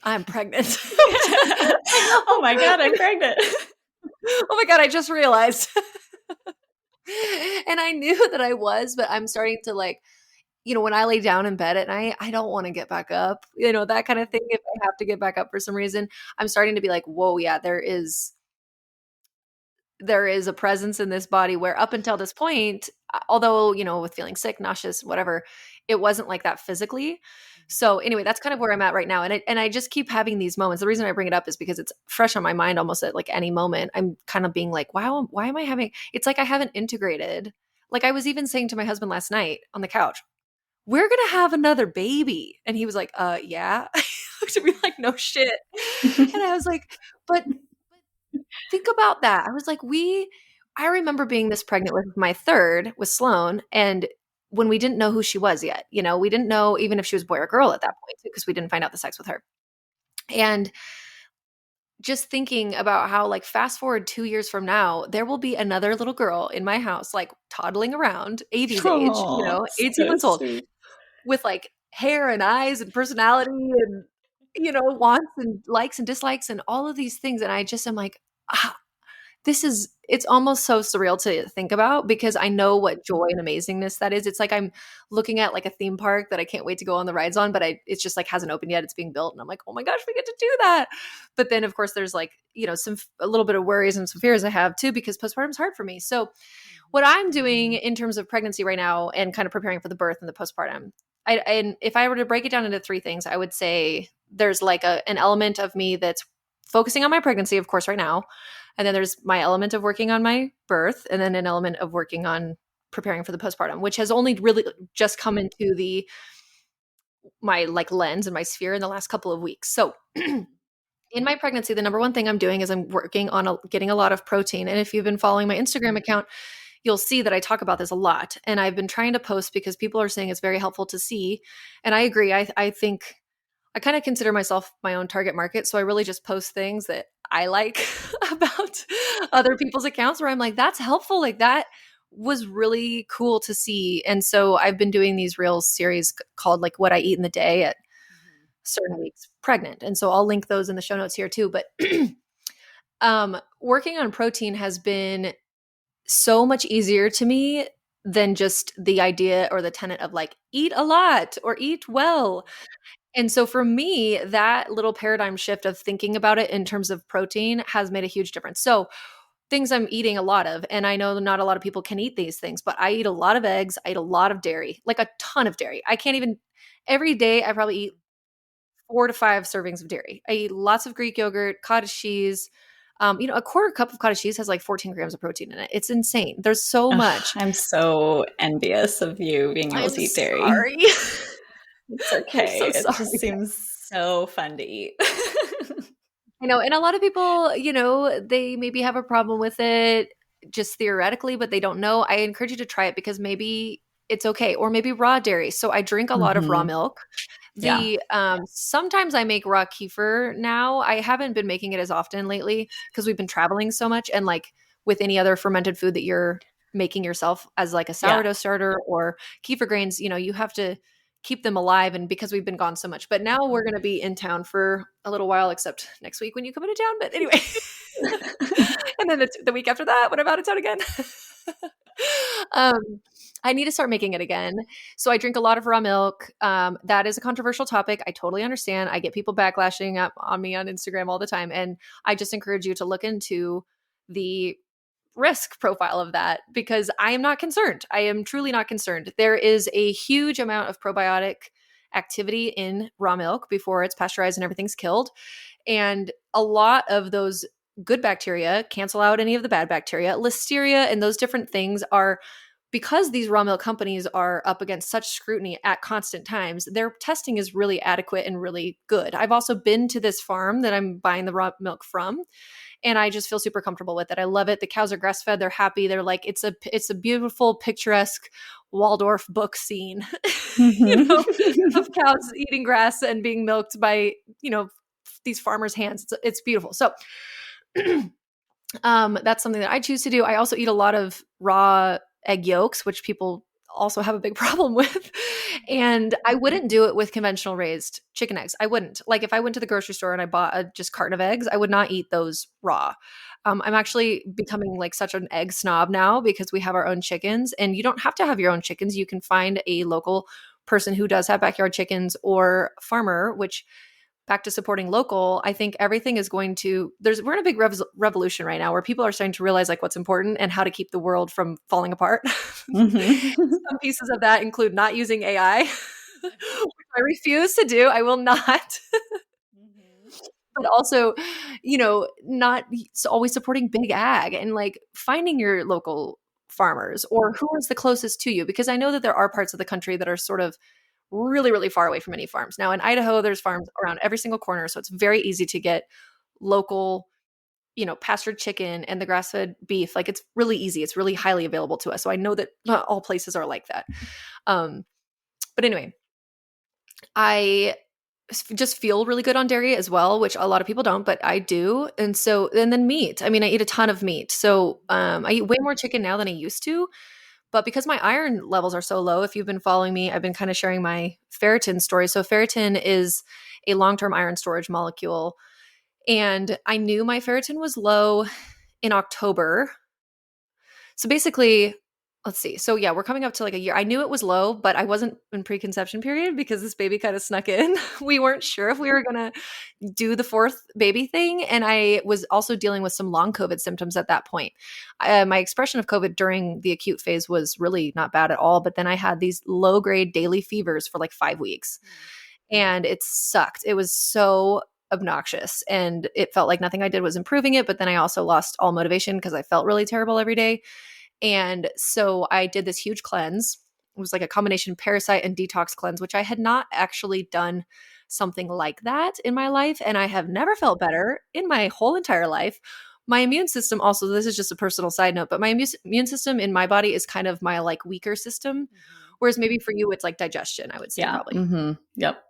I'm pregnant. Oh my God, I'm pregnant. Oh my God, I just realized. And I knew that I was, but I'm starting to like, when I lay down in bed at night, I don't want to get back up, that kind of thing. If I have to get back up for some reason, I'm starting to be like, whoa, yeah, there is a presence in this body where up until this point, although, with feeling sick, nauseous, whatever, it wasn't like that physically. So anyway, that's kind of where I'm at right now. And I just keep having these moments. The reason I bring it up is because it's fresh on my mind almost at like any moment. I'm kind of being like, wow, why am I having, it's like I haven't integrated. Like I was even saying to my husband last night on the couch, we're going to have another baby. And he was like, yeah. To be like, no shit. And I was like, but think about that. I was like, I remember being this pregnant with my third with Sloan. And when we didn't know who she was yet, we didn't know even if she was a boy or girl at that point, because we didn't find out the sex with her. And just thinking about how like fast forward 2 years from now, there will be another little girl in my house, like toddling around Avi's age, 18 months old, with like hair and eyes and personality and, wants and likes and dislikes and all of these things. And I just am like, it's almost so surreal to think about, because I know what joy and amazingness that is. It's like I'm looking at like a theme park that I can't wait to go on the rides on, but it's just like hasn't opened yet. It's being built. And I'm like, oh my gosh, we get to do that. But then of course there's like, a little bit of worries and some fears I have too, because postpartum is hard for me. So what I'm doing in terms of pregnancy right now and kind of preparing for the birth and the postpartum, and if I were to break it down into 3 things, I would say there's like an element of me that's focusing on my pregnancy, of course, right now. And then there's my element of working on my birth, and then an element of working on preparing for the postpartum, which has only really just come into my like lens and my sphere in the last couple of weeks. So in my pregnancy, the number one thing I'm doing is I'm working on getting a lot of protein. And if you've been following my Instagram account, you'll see that I talk about this a lot. And I've been trying to post because people are saying it's very helpful to see. And I agree. I think I kind of consider myself my own target market. So I really just post things that I like about other people's accounts where I'm like, that's helpful. Like that was really cool to see. And so I've been doing these reels series called like What I Eat in the Day at certain weeks pregnant. And so I'll link those in the show notes here too. But working on protein has been so much easier to me than just the idea or the tenet of like eat a lot or eat well. And so for me, that little paradigm shift of thinking about it in terms of protein has made a huge difference. So things I'm eating a lot of, and I know not a lot of people can eat these things, but I eat a lot of eggs. I eat a lot of dairy, like a ton of dairy. I can't even, every day I probably eat 4 to 5 servings of dairy. I eat lots of Greek yogurt, cottage cheese. A quarter cup of cottage cheese has like 14 grams of protein in it. It's insane. There's so much. I'm so envious of you being able to eat dairy. Sorry. It's okay. I'm so It sorry. just seems so fun to eat. I know. And a lot of people, they maybe have a problem with it just theoretically, but they don't know. I encourage you to try it because maybe it's okay. Or maybe raw dairy. So I drink a lot of raw milk. Sometimes I make raw kefir now. I haven't been making it as often lately because we've been traveling so much. And like with any other fermented food that you're making yourself as like a sourdough starter or kefir grains, you have to keep them alive. And because we've been gone so much, but now we're going to be in town for a little while, except next week when you come into town. But anyway, and then the week after that, when I'm out of town again, I need to start making it again. So I drink a lot of raw milk. That is a controversial topic. I totally understand. I get people backlashing up on me on Instagram all the time. And I just encourage you to look into the risk profile of that because I am not concerned. I am truly not concerned. There is a huge amount of probiotic activity in raw milk before it's pasteurized and everything's killed. And a lot of those good bacteria cancel out any of the bad bacteria. Listeria and those different things are because these raw milk companies are up against such scrutiny at constant times, their testing is really adequate and really good. I've also been to this farm that I'm buying the raw milk from, and I just feel super comfortable with it. I love it. The cows are grass fed. They're happy. They're like, it's a beautiful, picturesque Waldorf book scene, of cows eating grass and being milked by, these farmers' hands. It's beautiful. So that's something that I choose to do. I also eat a lot of raw egg yolks, which people also have a big problem with. And I wouldn't do it with conventional raised chicken eggs. I wouldn't. Like if I went to the grocery store and I bought a just carton of eggs, I would not eat those raw. I'm actually becoming like such an egg snob now because we have our own chickens, and you don't have to have your own chickens. You can find a local person who does have backyard chickens or farmer, which back to supporting local, I think everything is going to, we're in a big revolution right now where people are starting to realize like what's important and how to keep the world from falling apart. Some pieces of that include not using AI, which I refuse to do. I will not. But also, not always supporting big ag and like finding your local farmers or who is the closest to you. Because I know that there are parts of the country that are sort of really, really far away from any farms. Now in Idaho, there's farms around every single corner. So it's very easy to get local, pastured chicken and the grass-fed beef. Like it's really easy. It's really highly available to us. So I know that not all places are like that. But anyway, I just feel really good on dairy as well, which a lot of people don't, but I do. And then meat. I mean, I eat a ton of meat. So I eat way more chicken now than I used to. But because my iron levels are so low, if you've been following me, I've been kind of sharing my ferritin story. So ferritin is a long-term iron storage molecule. And I knew my ferritin was low in October. So basically, let's see. So yeah, we're coming up to like a year. I knew it was low, but I wasn't in preconception period because this baby kind of snuck in. We weren't sure if we were going to do the fourth baby thing. And I was also dealing with some long COVID symptoms at that point. My expression of COVID during the acute phase was really not bad at all. But then I had these low grade daily fevers for like 5 weeks and it sucked. It was so obnoxious and it felt like nothing I did was improving it. But then I also lost all motivation because I felt really terrible every day. And so I did this huge cleanse. It was like a combination parasite and detox cleanse, which I had not actually done something like that in my life. And I have never felt better in my whole entire life. my immune system also, this is just a personal side note, but my immune system in my body is kind of my like weaker system. Whereas maybe for you, it's like digestion, I would say Yeah. probably. Yep.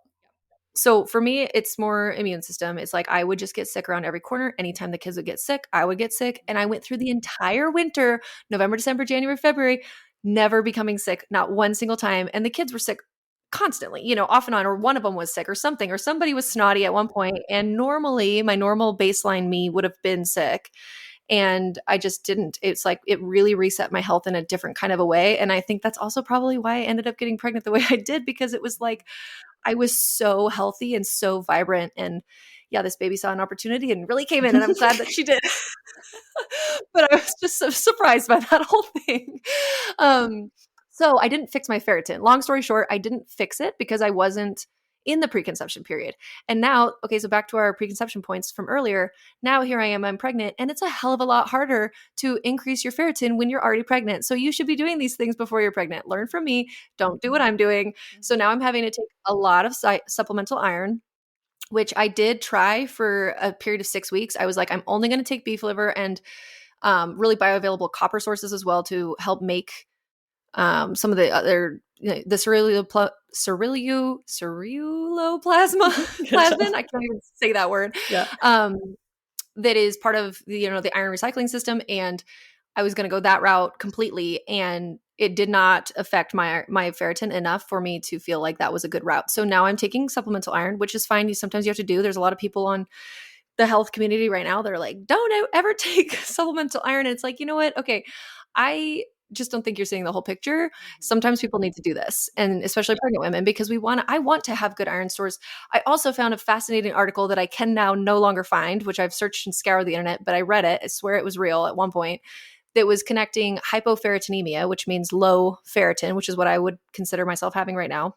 So for me, it's more immune system. It's like I would just get sick around every corner. Anytime the kids would get sick, I would get sick. And I went through the entire winter, November, December, January, February, never becoming sick, not one single time. And the kids were sick constantly, off and on, or one of them was sick or something, or somebody was snotty at one point. And normally my normal baseline me would have been sick. And I just didn't. It's like it really reset my health in a different kind of a way. And I think that's also probably why I ended up getting pregnant the way I did, because it was like I was so healthy and so vibrant. And yeah, this baby saw an opportunity and really came in, and I'm glad that she did. But I was just so surprised by that whole thing. So I didn't fix my ferritin. Long story short, I didn't fix it because I wasn't in the preconception period. And now, okay, so back to our preconception points from earlier. Now here I am, I'm pregnant, and it's a hell of a lot harder to increase your ferritin when you're already pregnant. So you should be doing these things before you're pregnant. Learn from me. Don't do what I'm doing. So now I'm having to take a lot of supplemental iron, which I did try for a period of 6 weeks. I was like, I'm only going to take beef liver and really bioavailable copper sources as well to help make some of the other, the ceruloplasma, plasmin. I can't even say that word. Yeah. That is part of the iron recycling system. And I was going to go that route completely. And it did not affect my ferritin enough for me to feel like that was a good route. So now I'm taking supplemental iron, which is fine. Sometimes you have to do. There's a lot of people on the health community right now. They're like, don't ever take supplemental iron. And it's like, you know what? Okay. I just don't think you're seeing the whole picture. Sometimes people need to do this, and especially pregnant women, because I want to have good iron stores. I also found a fascinating article that I can now no longer find, which I've searched and scoured the internet, but I read it. I swear it was real at one point, that was connecting hypoferritinemia, which means low ferritin, which is what I would consider myself having right now,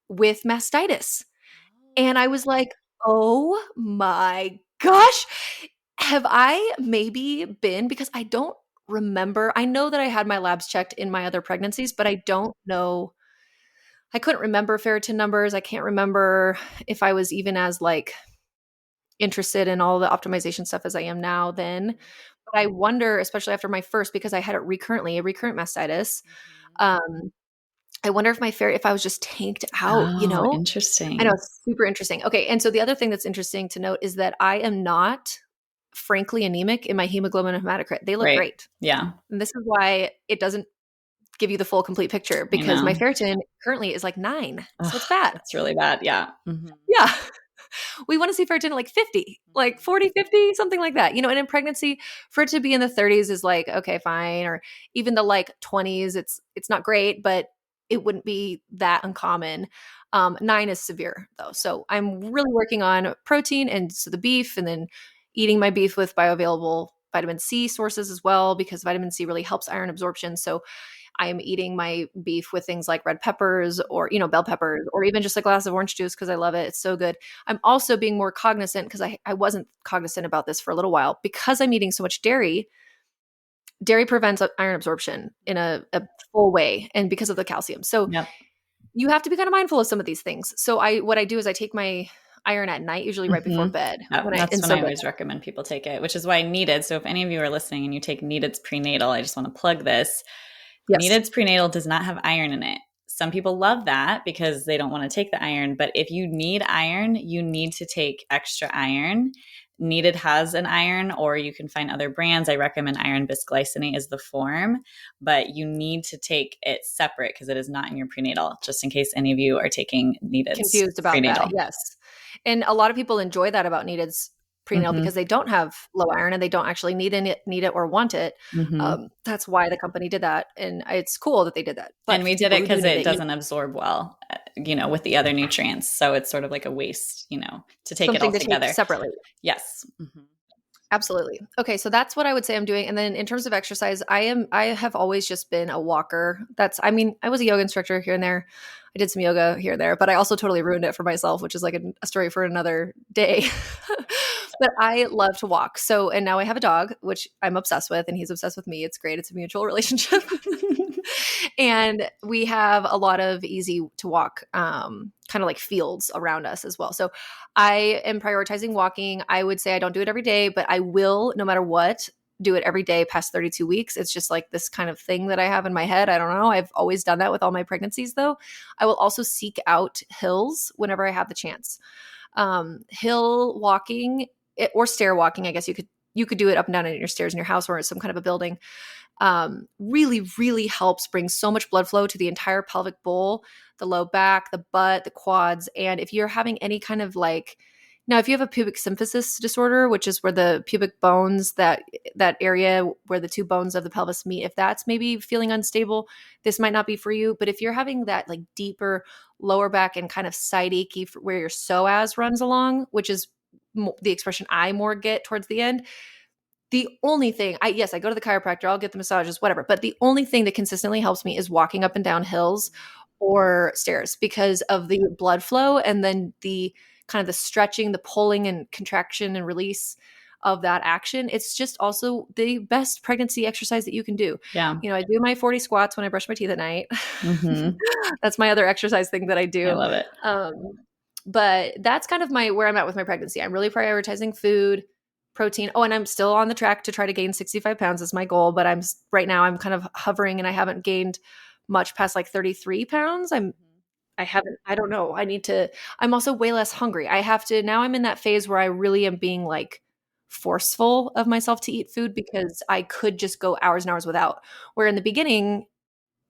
with mastitis. And I was like, oh my gosh, have I maybe been, because I don't remember. I know that I had my labs checked in my other pregnancies, but I don't know. I couldn't remember ferritin numbers. I can't remember if I was even as like interested in all the optimization stuff as I am now then. But I wonder, especially after my first, because I had it recurrent mastitis. I wonder if if I was just tanked out, Interesting. I know, it's super interesting. Okay. And so the other thing that's interesting to note is that I am not frankly anemic in my hemoglobin and hematocrit. They look great. Yeah. And this is why it doesn't give you the full complete picture, because my ferritin currently is like 9. So it's bad. It's really bad. Yeah. Yeah. We want to see ferritin at like 50, like 40, 50, something like that. And in pregnancy, for it to be in the 30s is like, okay, fine. Or even the like 20s, it's not great, but it wouldn't be that uncommon. 9 is severe though. So I'm really working on protein, and so the beef, and then eating my beef with bioavailable vitamin C sources as well, because vitamin C really helps iron absorption. So I am eating my beef with things like red peppers, or, bell peppers, or even just a glass of orange juice because I love it. It's so good. I'm also being more cognizant, because I wasn't cognizant about this for a little while, because I'm eating so much dairy. Dairy prevents iron absorption in a full way, and because of the calcium. So you have to be kind of mindful of some of these things. So what I do is I take my iron at night, usually right before bed. That's when I always recommend people take it, which is why Needed. So if any of you are listening and you take Needed's prenatal, I just want to plug this. Yes. Needed's prenatal does not have iron in it. Some people love that because they don't want to take the iron. But if you need iron, you need to take extra iron. Needed has an iron, or you can find other brands. I recommend iron bisglycinate is the form, but you need to take it separate because it is not in your prenatal, just in case any of you are taking Needed's confused about prenatal. That. Yes. And a lot of people enjoy that about Needed's prenatal because they don't have low iron and they don't actually need it or want it. That's why the company did that. And it's cool that they did that. But and we did it because it doesn't absorb well, with the other nutrients. So it's sort of like a waste, to take it all together separately. Yes. Absolutely. Okay. So that's what I would say I'm doing. And then in terms of exercise, I have always just been a walker. I was a yoga instructor here and there. I did some yoga here and there, but I also totally ruined it for myself, which is like a story for another day. But I love to walk. So, and now I have a dog, which I'm obsessed with, and he's obsessed with me. It's great. It's a mutual relationship. And we have a lot of easy to walk, kind of like fields around us as well. So I am prioritizing walking. I would say I don't do it every day, but I will, no matter what, do it every day past 32 weeks. It's just like this kind of thing that I have in my head. I don't know. I've always done that with all my pregnancies, though. I will also seek out hills whenever I have the chance. Hill walking or stair walking, I guess you could do it up and down in your stairs in your house or some kind of a building. Really, really helps bring so much blood flow to the entire pelvic bowl, the low back, the butt, the quads. And if you're having any kind of like, now, if you have a pubic symphysis disorder, which is where the pubic bones, that area where the two bones of the pelvis meet, if that's maybe feeling unstable, this might not be for you. But if you're having that like deeper lower back and kind of side achy where your psoas runs along, which is the expression I more get towards the end, the only thing I go to the chiropractor, I'll get the massages, whatever. But the only thing that consistently helps me is walking up and down hills or stairs because of the blood flow and then the kind of the stretching, the pulling and contraction and release of that action. It's just also the best pregnancy exercise that you can do. Yeah. You know, I do my 40 squats when I brush my teeth at night. Mm-hmm. That's my other exercise thing that I do. I love it. But that's kind of where I'm at with my pregnancy. I'm really prioritizing food, protein. Oh, and I'm still on the track to try to gain 65 pounds is my goal. But right now I'm kind of hovering and I haven't gained much past like 33 pounds. I don't know. I'm also way less hungry. Now I'm in that phase where I really am being like forceful of myself to eat food because I could just go hours and hours without. Where in the beginning,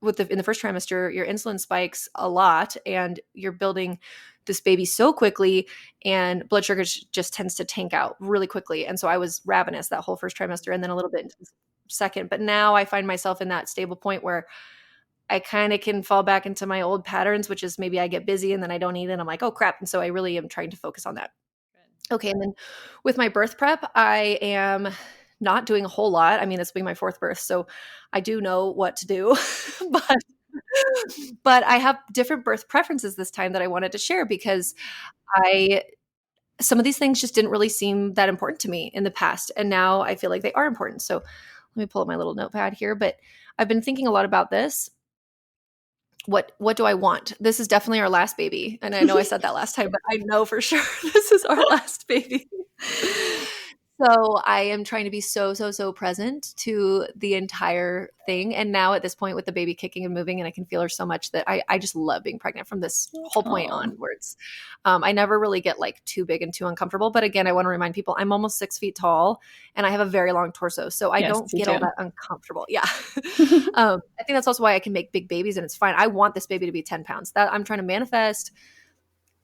in the first trimester, your insulin spikes a lot and you're building this baby so quickly and blood sugar just tends to tank out really quickly. And so I was ravenous that whole first trimester and then a little bit into the second. But now I find myself in that stable point where I kind of can fall back into my old patterns, which is maybe I get busy and then I don't eat and I'm like, oh crap. And so I really am trying to focus on that. Good. Okay. And then with my birth prep, I am not doing a whole lot. I mean, this will be my fourth birth, so I do know what to do, but I have different birth preferences this time that I wanted to share because some of these things just didn't really seem that important to me in the past. And now I feel like they are important. So let me pull up my little notepad here, but I've been thinking a lot about this. What do I want? This is definitely our last baby. And I know I said that last time, but I know for sure this is our last baby. So I am trying to be so present to the entire thing. And now at this point with the baby kicking and moving, and I can feel her so much that I just love being pregnant from this whole point onwards. I never really get like too big and too uncomfortable. But again, I want to remind people I'm almost 6 feet tall and I have a very long torso. So I don't get all that uncomfortable. Yeah. I think that's also why I can make big babies and it's fine. I want this baby to be 10 pounds. That I'm trying to manifest.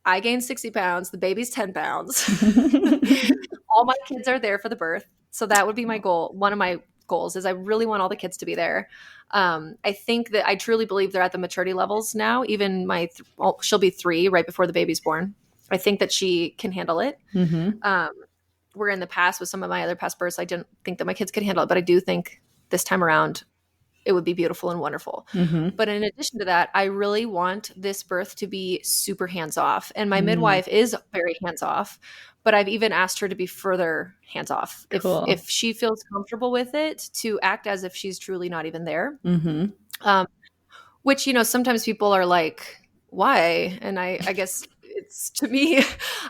I gained 60 pounds. The baby's 10 pounds. All my kids are there for the birth. So that would be my goal. One of my goals is I really want all the kids to be there. I think that I truly believe they're at the maturity levels now. Even she'll be 3 right before the baby's born. I think that she can handle it. Mm-hmm. Where in the past with some of my other past births, I didn't think that my kids could handle it. But I do think this time around, it would be beautiful and wonderful. Mm-hmm. But in addition to that, I really want this birth to be super hands-off. And my midwife is very hands-off, but I've even asked her to be further hands-off. Cool. If she feels comfortable with it, to act as if she's truly not even there. Mm-hmm. Which, sometimes people are like, why? And I guess it's, to me,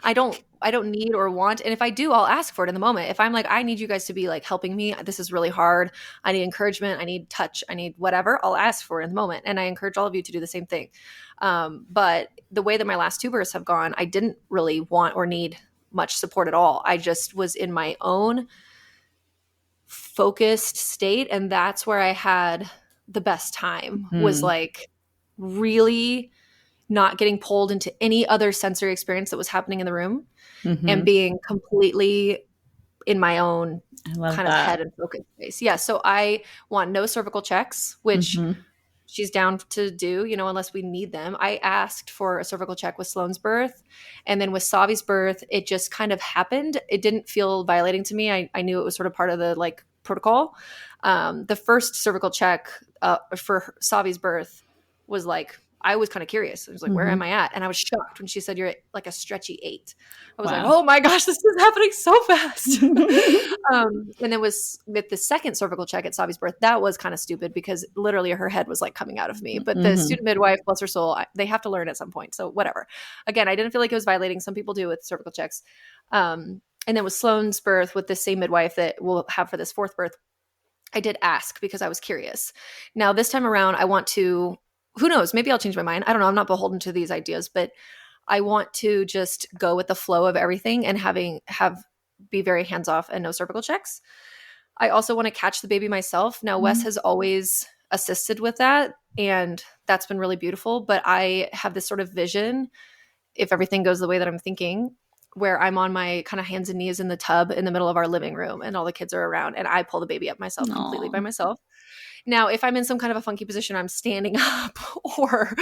I don't need or want. And if I do, I'll ask for it in the moment. If I'm like, I need you guys to be like helping me. This is really hard. I need encouragement. I need touch. I need whatever. I'll ask for it in the moment. And I encourage all of you to do the same thing. But the way that my last 2 births have gone, I didn't really want or need much support at all. I just was in my own focused state. And that's where I had the best time, was like really not getting pulled into any other sensory experience that was happening in the room, and being completely in my own kind of head and focus space. Yeah. So I want no cervical checks, which she's down to do, unless we need them. I asked for a cervical check with Sloane's birth. And then with Savi's birth, it just kind of happened. It didn't feel violating to me. I knew it was sort of part of the like protocol. The first cervical check for Savi's birth was like, I was kind of curious. I was like, where am I at? And I was shocked when she said you're at like a stretchy 8. I was like, oh my gosh, this is happening so fast. And it was with the second cervical check at Savi's birth. That was kind of stupid because literally her head was like coming out of me. But the student midwife, bless her soul, they have to learn at some point. So whatever. Again, I didn't feel like it was violating. Some people do with cervical checks. And then with Sloane's birth with the same midwife that we'll have for this 4th birth, I did ask because I was curious. Now this time around, I want to, who knows, maybe I'll change my mind. I don't know. I'm not beholden to these ideas, but I want to just go with the flow of everything and be very hands off and no cervical checks. I also want to catch the baby myself. Now, Wes has always assisted with that, and that's been really beautiful. But I have this sort of vision, if everything goes the way that I'm thinking, where I'm on my kind of hands and knees in the tub in the middle of our living room and all the kids are around and I pull the baby up myself completely by myself. Now, if I'm in some kind of a funky position, I'm standing up or,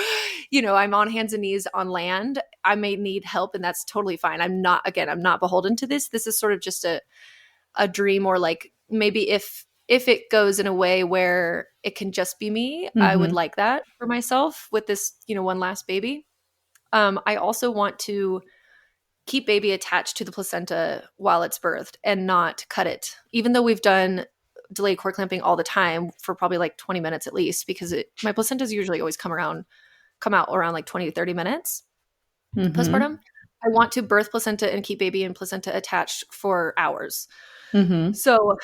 I'm on hands and knees on land, I may need help and that's totally fine. I'm not beholden to this. This is sort of just a dream, or like maybe if it goes in a way where it can just be me, I would like that for myself with this, one last baby. I also want to keep baby attached to the placenta while it's birthed and not cut it. Even though we've done delayed cord clamping all the time for probably like 20 minutes at least, because my placentas usually always come out around like 20 to 30 minutes postpartum. I want to birth placenta and keep baby and placenta attached for hours. So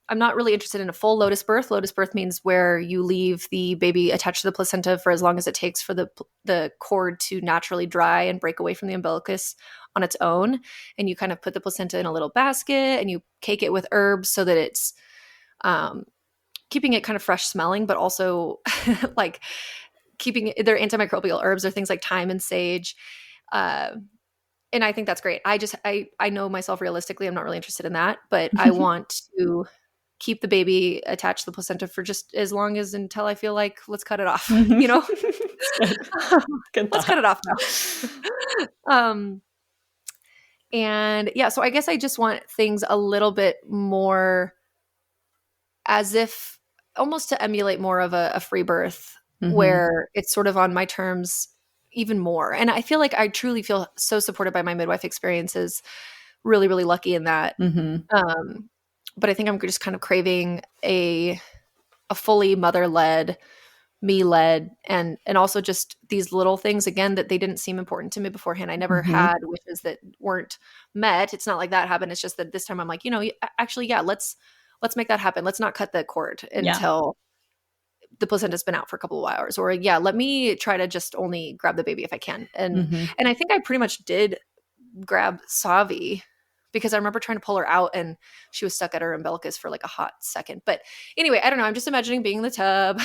I'm not really interested in a full lotus birth. Lotus birth means where you leave the baby attached to the placenta for as long as it takes for the cord to naturally dry and break away from the umbilicus on its own. And you kind of put the placenta in a little basket and you cake it with herbs so that it's keeping it kind of fresh smelling, but also like keeping their antimicrobial herbs or things like thyme and sage. And I think that's great. I know myself realistically, I'm not really interested in that, but I want to keep the baby attached to the placenta for just as long as until I feel like let's cut it off, Good let's cut it off now. And yeah, so I guess I just want things a little bit more as if almost to emulate more of a free birth where it's sort of on my terms even more. And I feel like I truly feel so supported by my midwife experiences. Really, really lucky in that. But I think I'm just kind of craving a fully mother-led, me-led, and also just these little things, again, that they didn't seem important to me beforehand. I never had wishes that weren't met. It's not like that happened. It's just that this time I'm like, actually, yeah, let's make that happen. Let's not cut the cord until the placenta's been out for a couple of hours. Or let me try to just only grab the baby if I can. And I think I pretty much did grab Savi, because I remember trying to pull her out and she was stuck at her umbilicus for like a hot second. But anyway, I don't know. I'm just imagining being in the tub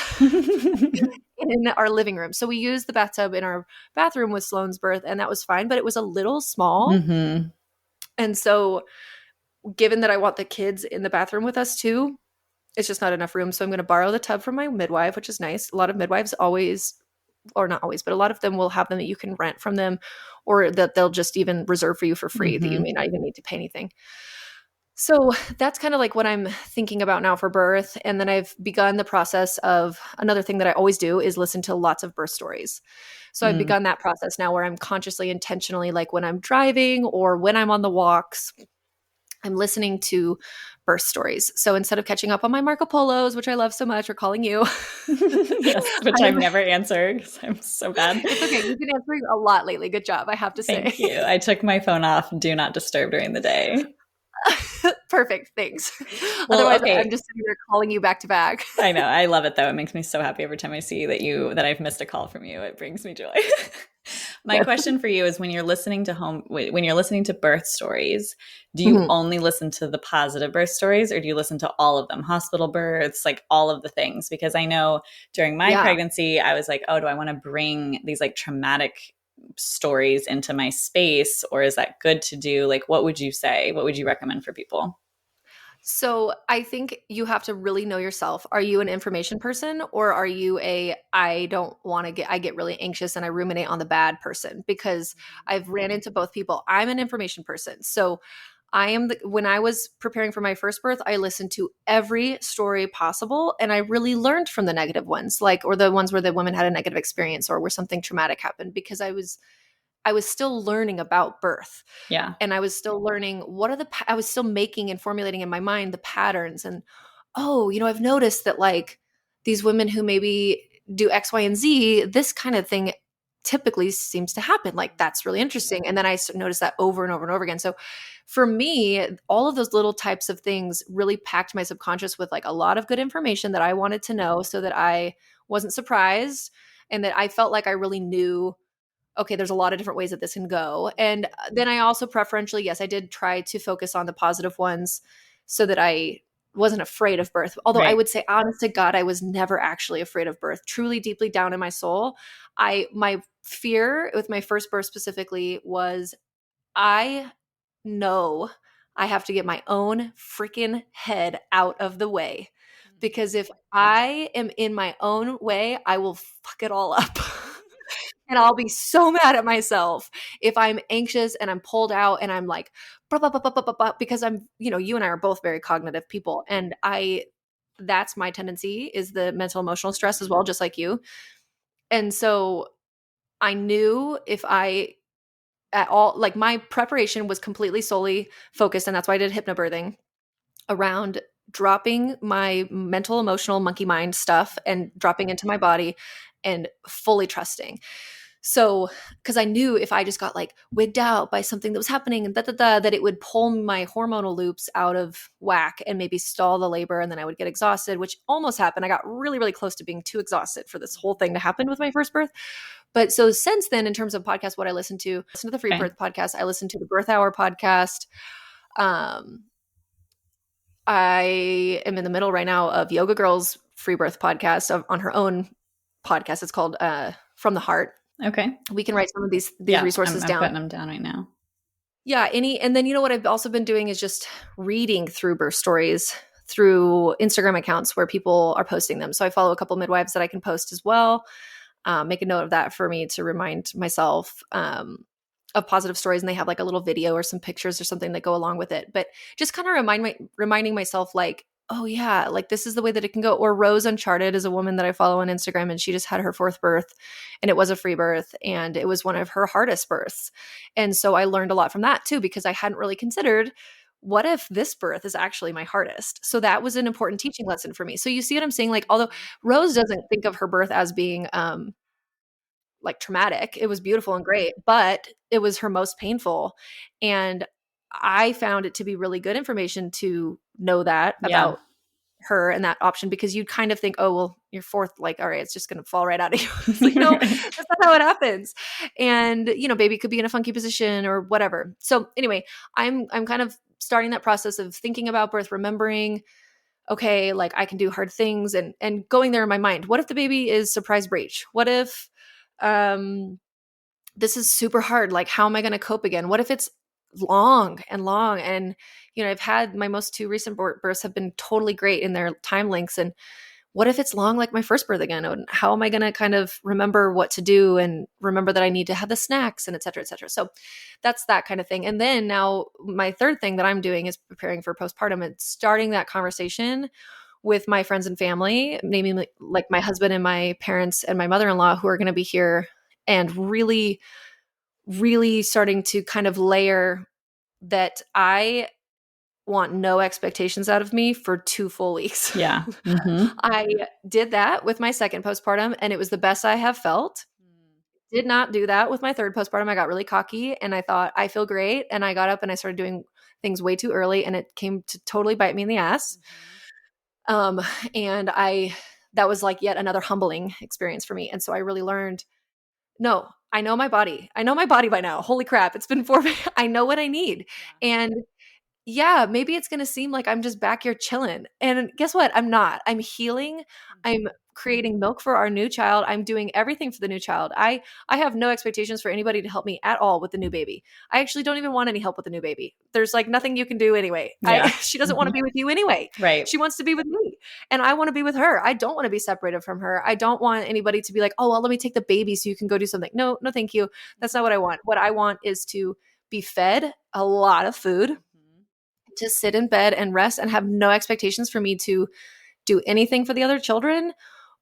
in our living room. So we used the bathtub in our bathroom with Sloane's birth, and that was fine, but it was a little small. And so given that I want the kids in the bathroom with us too, it's just not enough room. So I'm going to borrow the tub from my midwife, which is nice. A lot of midwives or not always, but a lot of them will have them that you can rent from them, or that they'll just even reserve for you for free, that you may not even need to pay anything. So that's kind of like what I'm thinking about now for birth. And then I've begun the process of another thing that I always do is listen to lots of birth stories. So I've begun that process now where I'm consciously, intentionally, like when I'm driving or when I'm on the walks, I'm listening to birth stories. So instead of catching up on my Marco Polos, which I love so much, or calling you. Yes, which I've never answered because I'm so bad. It's okay. You've been answering a lot lately. Good job, I have to say. Thank you. I took my phone off, do not disturb during the day. Perfect. Thanks. Well, Otherwise, okay. I'm just sitting there calling you back to back. I know. I love it though. It makes me so happy every time I see that I've missed a call from you. It brings me joy. My question for you is when you're listening to birth stories, do you only listen to the positive birth stories, or do you listen to all of them? Hospital births, like all of the things? Because I know during my pregnancy, I was like, oh, do I want to bring these like traumatic stories into my space, or is that good to do? Like, what would you say? What would you recommend for people? So I think you have to really know yourself. Are you an information person, or are you I get really anxious and I ruminate on the bad person? Because I've ran into both people. I'm an information person. So when I was preparing for my first birth, I listened to every story possible, and I really learned from the negative ones, or the ones where the women had a negative experience or where something traumatic happened, because I was still learning about birth. Yeah. And I was still learning I was still making and formulating in my mind the patterns. And, I've noticed that these women who maybe do X, Y, and Z, this kind of thing typically seems to happen. That's really interesting. And then I noticed that over and over and over again. So for me, all of those little types of things really packed my subconscious with a lot of good information that I wanted to know, so that I wasn't surprised, and that I felt like I really knew, okay, there's a lot of different ways that this can go. And then I also preferentially, yes, I did try to focus on the positive ones so that I wasn't afraid of birth. Although I would say, honest to God, I was never actually afraid of birth. Truly, deeply down in my soul, my fear with my first birth specifically was, I know I have to get my own freaking head out of the way. Because if I am in my own way, I will fuck it all up. And I'll be so mad at myself if I'm anxious and I'm pulled out and I'm like, blah, blah, blah, blah, blah, blah, blah, because I'm, you and I are both very cognitive people. And that's my tendency, is the mental emotional stress as well, just like you. And so I knew if I at all, my preparation was completely solely focused, and that's why I did hypnobirthing, around dropping my mental emotional monkey mind stuff and dropping into my body and fully trusting. So, because I knew if I just got wigged out by something that was happening and that it would pull my hormonal loops out of whack and maybe stall the labor, and then I would get exhausted, which almost happened. I got really, really close to being too exhausted for this whole thing to happen with my first birth. But so since then, in terms of podcasts, what I listen to the Free Birth podcast. I listen to the Birth Hour podcast. I am in the middle right now of Yoga Girl's Free Birth podcast on her own podcast. It's called From the Heart. Okay. We can write some of these resources down. I'm putting them down right now. Yeah. And then, what I've also been doing is just reading through birth stories through Instagram accounts where people are posting them. So I follow a couple midwives that I can post as well. Make a note of that for me to remind myself of positive stories. And they have a little video or some pictures or something that go along with it. But just kind of reminding myself oh yeah, this is the way that it can go. Or Rose Uncharted is a woman that I follow on Instagram, and she just had her fourth birth, and it was a free birth, and it was one of her hardest births. And so I learned a lot from that too, because I hadn't really considered, what if this birth is actually my hardest? So that was an important teaching lesson for me. So you see what I'm saying? Although Rose doesn't think of her birth as being traumatic, it was beautiful and great, but it was her most painful. And I found it to be really good information to know that about her and that option, because you'd kind of think, oh, well, you're fourth, all right, it's just going to fall right out of you. That's not how it happens. And, baby could be in a funky position or whatever. So anyway, I'm kind of starting that process of thinking about birth, remembering, okay, I can do hard things, and going there in my mind. What if the baby is surprise breech? What if this is super hard? How am I going to cope again? What if it's long? And I've had my most two recent births have been totally great in their time lengths, and what if it's long like my first birth again? And how am I going to kind of remember what to do, and remember that I need to have the snacks, and et cetera, et cetera. So that's that kind of thing. And then now my third thing that I'm doing is preparing for postpartum and starting that conversation with my friends and family, namely my husband and my parents and my mother-in-law, who are going to be here, and really, really starting to kind of layer that I want no expectations out of me for 2 full weeks. Yeah. Mm-hmm. I did that with my second postpartum, and it was the best I have felt. Did not do that with my third postpartum. I got really cocky, and I thought, I feel great. And I got up and I started doing things way too early, and it came to totally bite me in the ass. And that was yet another humbling experience for me. And so I really learned, no, I know my body. I know my body by now. Holy crap. It's been 4, I know what I need. Yeah. And yeah, maybe it's going to seem like I'm just back here chilling. And guess what? I'm not. I'm healing. I'm creating milk for our new child. I'm doing everything for the new child. I have no expectations for anybody to help me at all with the new baby. I actually don't even want any help with the new baby. There's nothing you can do anyway. Yeah. She doesn't want to be with you anyway. Right. She wants to be with me, and I want to be with her. I don't want to be separated from her. I don't want anybody to be like, oh, well, let me take the baby so you can go do something. No, thank you. That's not what I want. What I want is to be fed a lot of food, to sit in bed and rest and have no expectations for me to do anything for the other children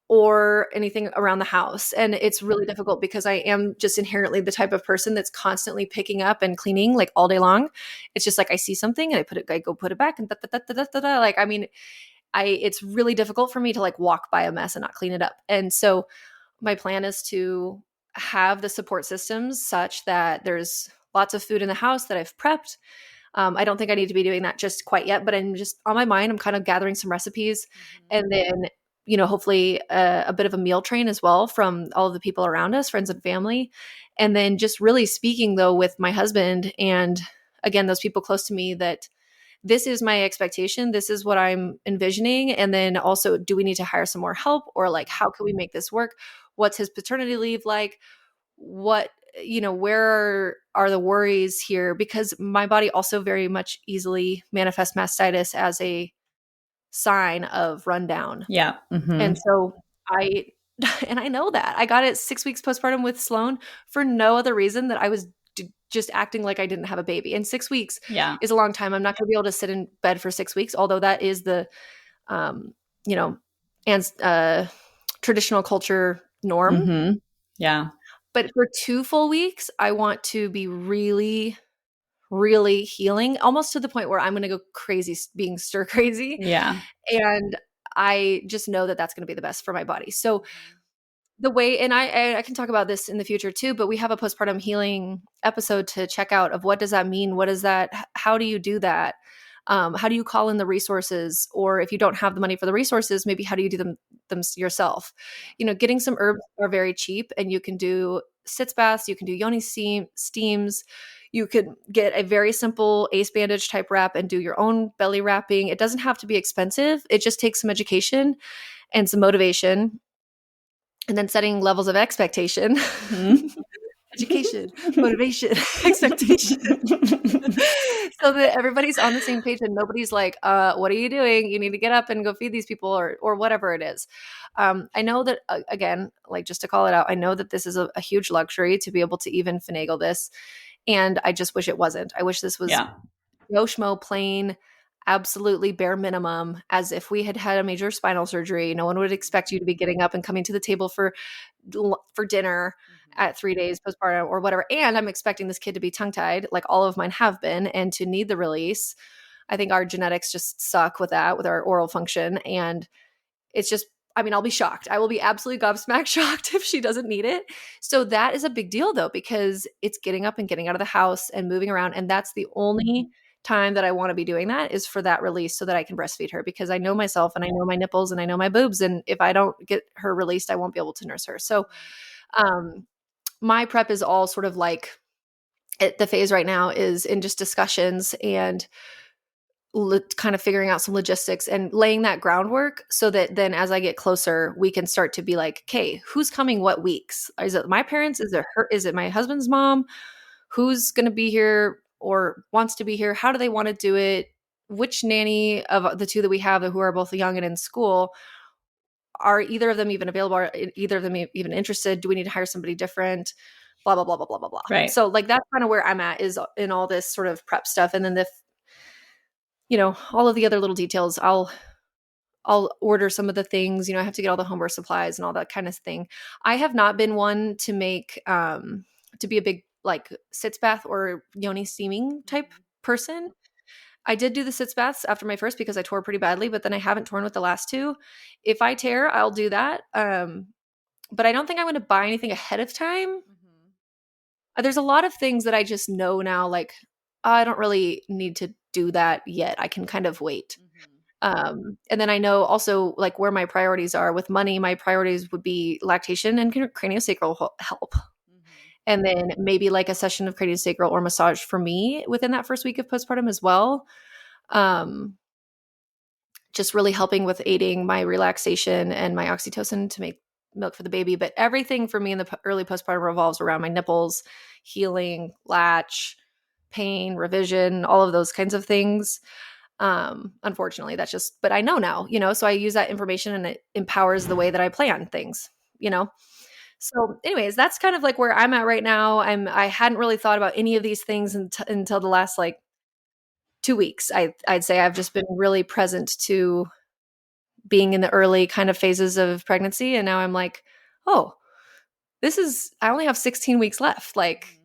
or anything around the house. And it's really difficult because I am just inherently the type of person that's constantly picking up and cleaning like all day long. It's just like I see something and I go put it back and like, I mean, it's really difficult for me to like walk by a mess and not clean it up. And so my plan is to have the support systems such that there's lots of food in the house that I've prepped. I don't think I need to be doing that just quite yet, but I'm just on my mind. I'm kind of gathering some recipes and then, hopefully a bit of a meal train as well from all of the people around us, friends and family. And then just really speaking though with my husband and again, those people close to me that this is my expectation. This is what I'm envisioning. And then also, do we need to hire some more help or like, how can we make this work? What's his paternity leave like? Where are the worries here? Because my body also very much easily manifests mastitis as a sign of rundown. Yeah. Mm-hmm. And so I know that I got it 6 weeks postpartum with Sloan for no other reason that I was just acting like I didn't have a baby. And 6 weeks is a long time. I'm not going to be able to sit in bed for 6 weeks, although that is the, traditional culture norm. Mm-hmm. Yeah. But for 2 full weeks, I want to be really, really healing, almost to the point where I'm going to go crazy, being stir crazy. Yeah. And I just know that that's going to be the best for my body. So the way, and I can talk about this in the future too, but we have a postpartum healing episode to check out of what does that mean? What is that? How do you do that? How do you call in the resources? Or if you don't have the money for the resources, maybe how do you do them yourself? Getting some herbs are very cheap and you can do sitz baths, you can do yoni steams, you could get a very simple ace bandage type wrap and do your own belly wrapping. It doesn't have to be expensive. It just takes some education and some motivation. And then setting levels of expectation, education, motivation, expectation, so that everybody's on the same page and nobody's like, what are you doing? You need to get up and go feed these people or whatever it is. I know that, again, like just to call it out, I know that this is a huge luxury to be able to even finagle this. And I just wish it wasn't. I wish this was no schmo, plain, absolutely bare minimum, as if we had had a major spinal surgery. No one would expect you to be getting up and coming to the table for dinner at 3 days postpartum or whatever. And I'm expecting this kid to be tongue-tied like all of mine have been and to need the release. I think our genetics just suck with that, with our oral function. And it's just, I'll be shocked. I will be absolutely gobsmacked shocked if she doesn't need it. So that is a big deal though, because it's getting up and getting out of the house and moving around. And that's the only time that I want to be doing that is for that release so that I can breastfeed her, because I know myself and I know my nipples and I know my boobs. And if I don't get her released, I won't be able to nurse her. So my prep is all sort of like the phase right now is in just discussions and kind of figuring out some logistics and laying that groundwork so that then as I get closer, we can start to be like, okay, who's coming what weeks? Is it my parents? Is it her? Is it my husband's mom? Who's going to be here or wants to be here? How do they want to do it? Which nanny of the two that we have who are both young and in school, are either of them even available? Are either of them even interested? Do we need to hire somebody different? Blah, blah, blah, blah, blah, blah, blah. Right. So like that's kind of where I'm at is in all this sort of prep stuff. And then all of the other little details, I'll order some of the things, I have to get all the homeware supplies and all that kind of thing. I have not been one to make, to be a big like sitz bath or yoni steaming type person. I did do the sitz baths after my first because I tore pretty badly, but then I haven't torn with the last two. If I tear, I'll do that. But I don't think I'm going to buy anything ahead of time. There's a lot of things that I just know now, like, I don't really need to do that yet. I can kind of wait. And then I know also like where my priorities are with money. My priorities would be lactation and craniosacral help. And then maybe like a session of craniosacral or massage for me within that first week of postpartum as well. Just really helping with aiding my relaxation and my oxytocin to make milk for the baby. But everything for me in the early postpartum revolves around my nipples, healing, latch, pain, revision, all of those kinds of things. Unfortunately, that's just, but I know now, so I use that information and it empowers the way that I plan things, So anyways, that's kind of like where I'm at right now. I hadn't really thought about any of these things until the last like 2 weeks. I'd say I've just been really present to being in the early kind of phases of pregnancy. And now I'm like, oh, I only have 16 weeks left. Like,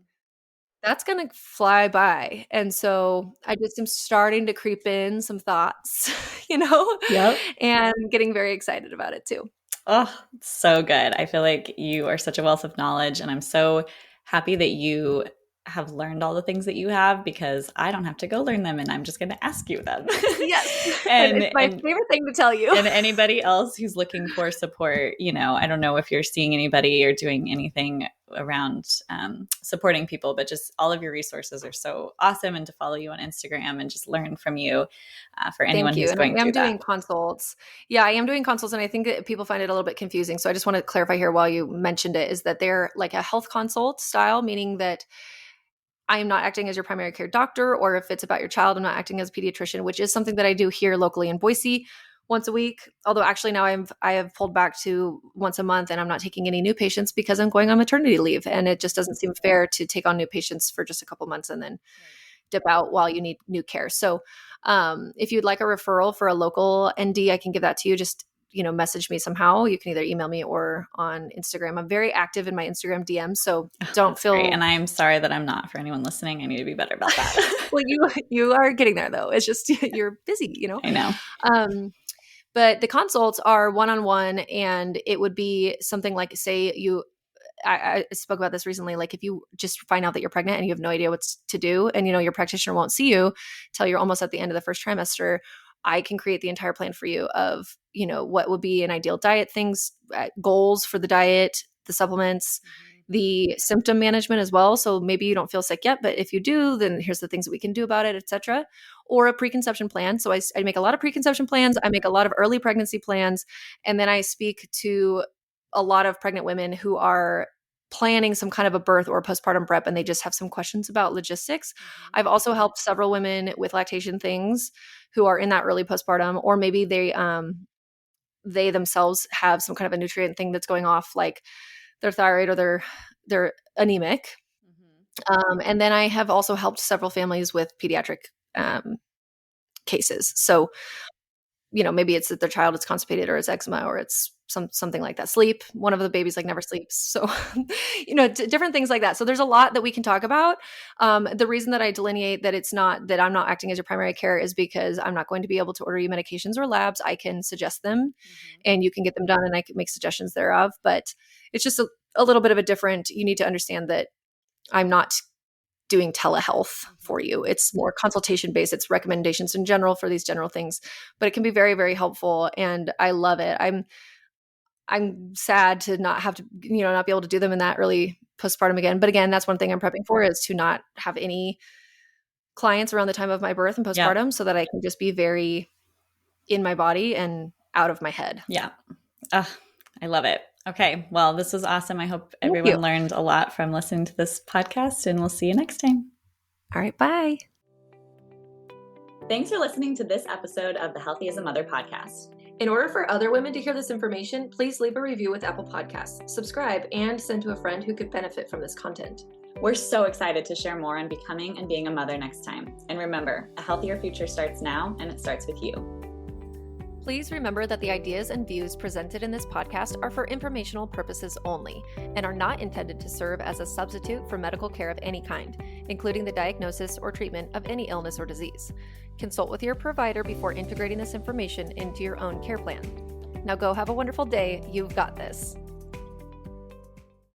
that's going to fly by. And so I just am starting to creep in some thoughts, Yep. and getting very excited about it too. Oh, so good. I feel like you are such a wealth of knowledge, and I'm so happy that you have learned all the things that you have, because I don't have to go learn them, and I'm just going to ask you them. Yes. And it's my favorite thing to tell you. And anybody else who's looking for support, I don't know if you're seeing anybody or doing anything around supporting people, but just all of your resources are so awesome, and to follow you on Instagram and just learn from you for anyone who's going through that. I am doing consults. Yeah, I am doing consults, and I think that people find it a little bit confusing. So I just want to clarify here while you mentioned it, is that they're like a health consult style, meaning that I am not acting as your primary care doctor, or if it's about your child, I'm not acting as a pediatrician, which is something that I do here locally in Boise once a week. Although actually now I have pulled back to once a month, and I'm not taking any new patients because I'm going on maternity leave, and it just doesn't seem fair to take on new patients for just a couple months and then dip out while you need new care. So if you'd like a referral for a local ND, I can give that to you. Just message me somehow. You can either email me or on Instagram. I'm very active in my Instagram DMs, so don't feel. Great. And I'm sorry that I'm not. For anyone listening, I need to be better about that. Well, you are getting there though. It's just you're busy, I know. But the consults are one-on-one, and it would be something like, say I spoke about this recently. Like if you just find out that you're pregnant and you have no idea what to do, and your practitioner won't see you till you're almost at the end of the first trimester, I can create the entire plan for you of, what would be an ideal diet, things, goals for the diet, the supplements, the symptom management as well. So maybe you don't feel sick yet, but if you do, then here's the things that we can do about it, etc. Or a preconception plan. So I make a lot of preconception plans. I make a lot of early pregnancy plans. And then I speak to a lot of pregnant women who are planning some kind of a birth or postpartum prep, and they just have some questions about logistics. I've also helped several women with lactation things who are in that early postpartum, or maybe they themselves have some kind of a nutrient thing that's going off, like their thyroid, or they're anemic. And then I have also helped several families with pediatric cases. So, maybe it's that their child is constipated, or it's eczema, or it's something like that. Sleep. One of the babies never sleeps. So, different things like that. So there's a lot that we can talk about. The reason that I delineate that it's not that I'm not acting as your primary care is because I'm not going to be able to order you medications or labs. I can suggest them, and you can get them done, and I can make suggestions thereof. But it's just a little bit of a different. You need to understand that I'm not doing telehealth for you. It's more consultation based. It's recommendations in general for these general things, but it can be very, very helpful. And I love it. I'm sad to not have to, not be able to do them in that early postpartum again. But again, that's one thing I'm prepping for, is to not have any clients around the time of my birth and postpartum, so that I can just be very in my body and out of my head. Yeah. I love it. Okay. Well, this was awesome. I hope everyone learned a lot from listening to this podcast, and we'll see you next time. All right. Bye. Thanks for listening to this episode of the Healthy as a Mother podcast. In order for other women to hear this information, please leave a review with Apple Podcasts, subscribe, and send to a friend who could benefit from this content. We're so excited to share more on becoming and being a mother next time. And remember, a healthier future starts now, and it starts with you. Please remember that the ideas and views presented in this podcast are for informational purposes only, and are not intended to serve as a substitute for medical care of any kind, including the diagnosis or treatment of any illness or disease. Consult with your provider before integrating this information into your own care plan. Now go have a wonderful day. You've got this.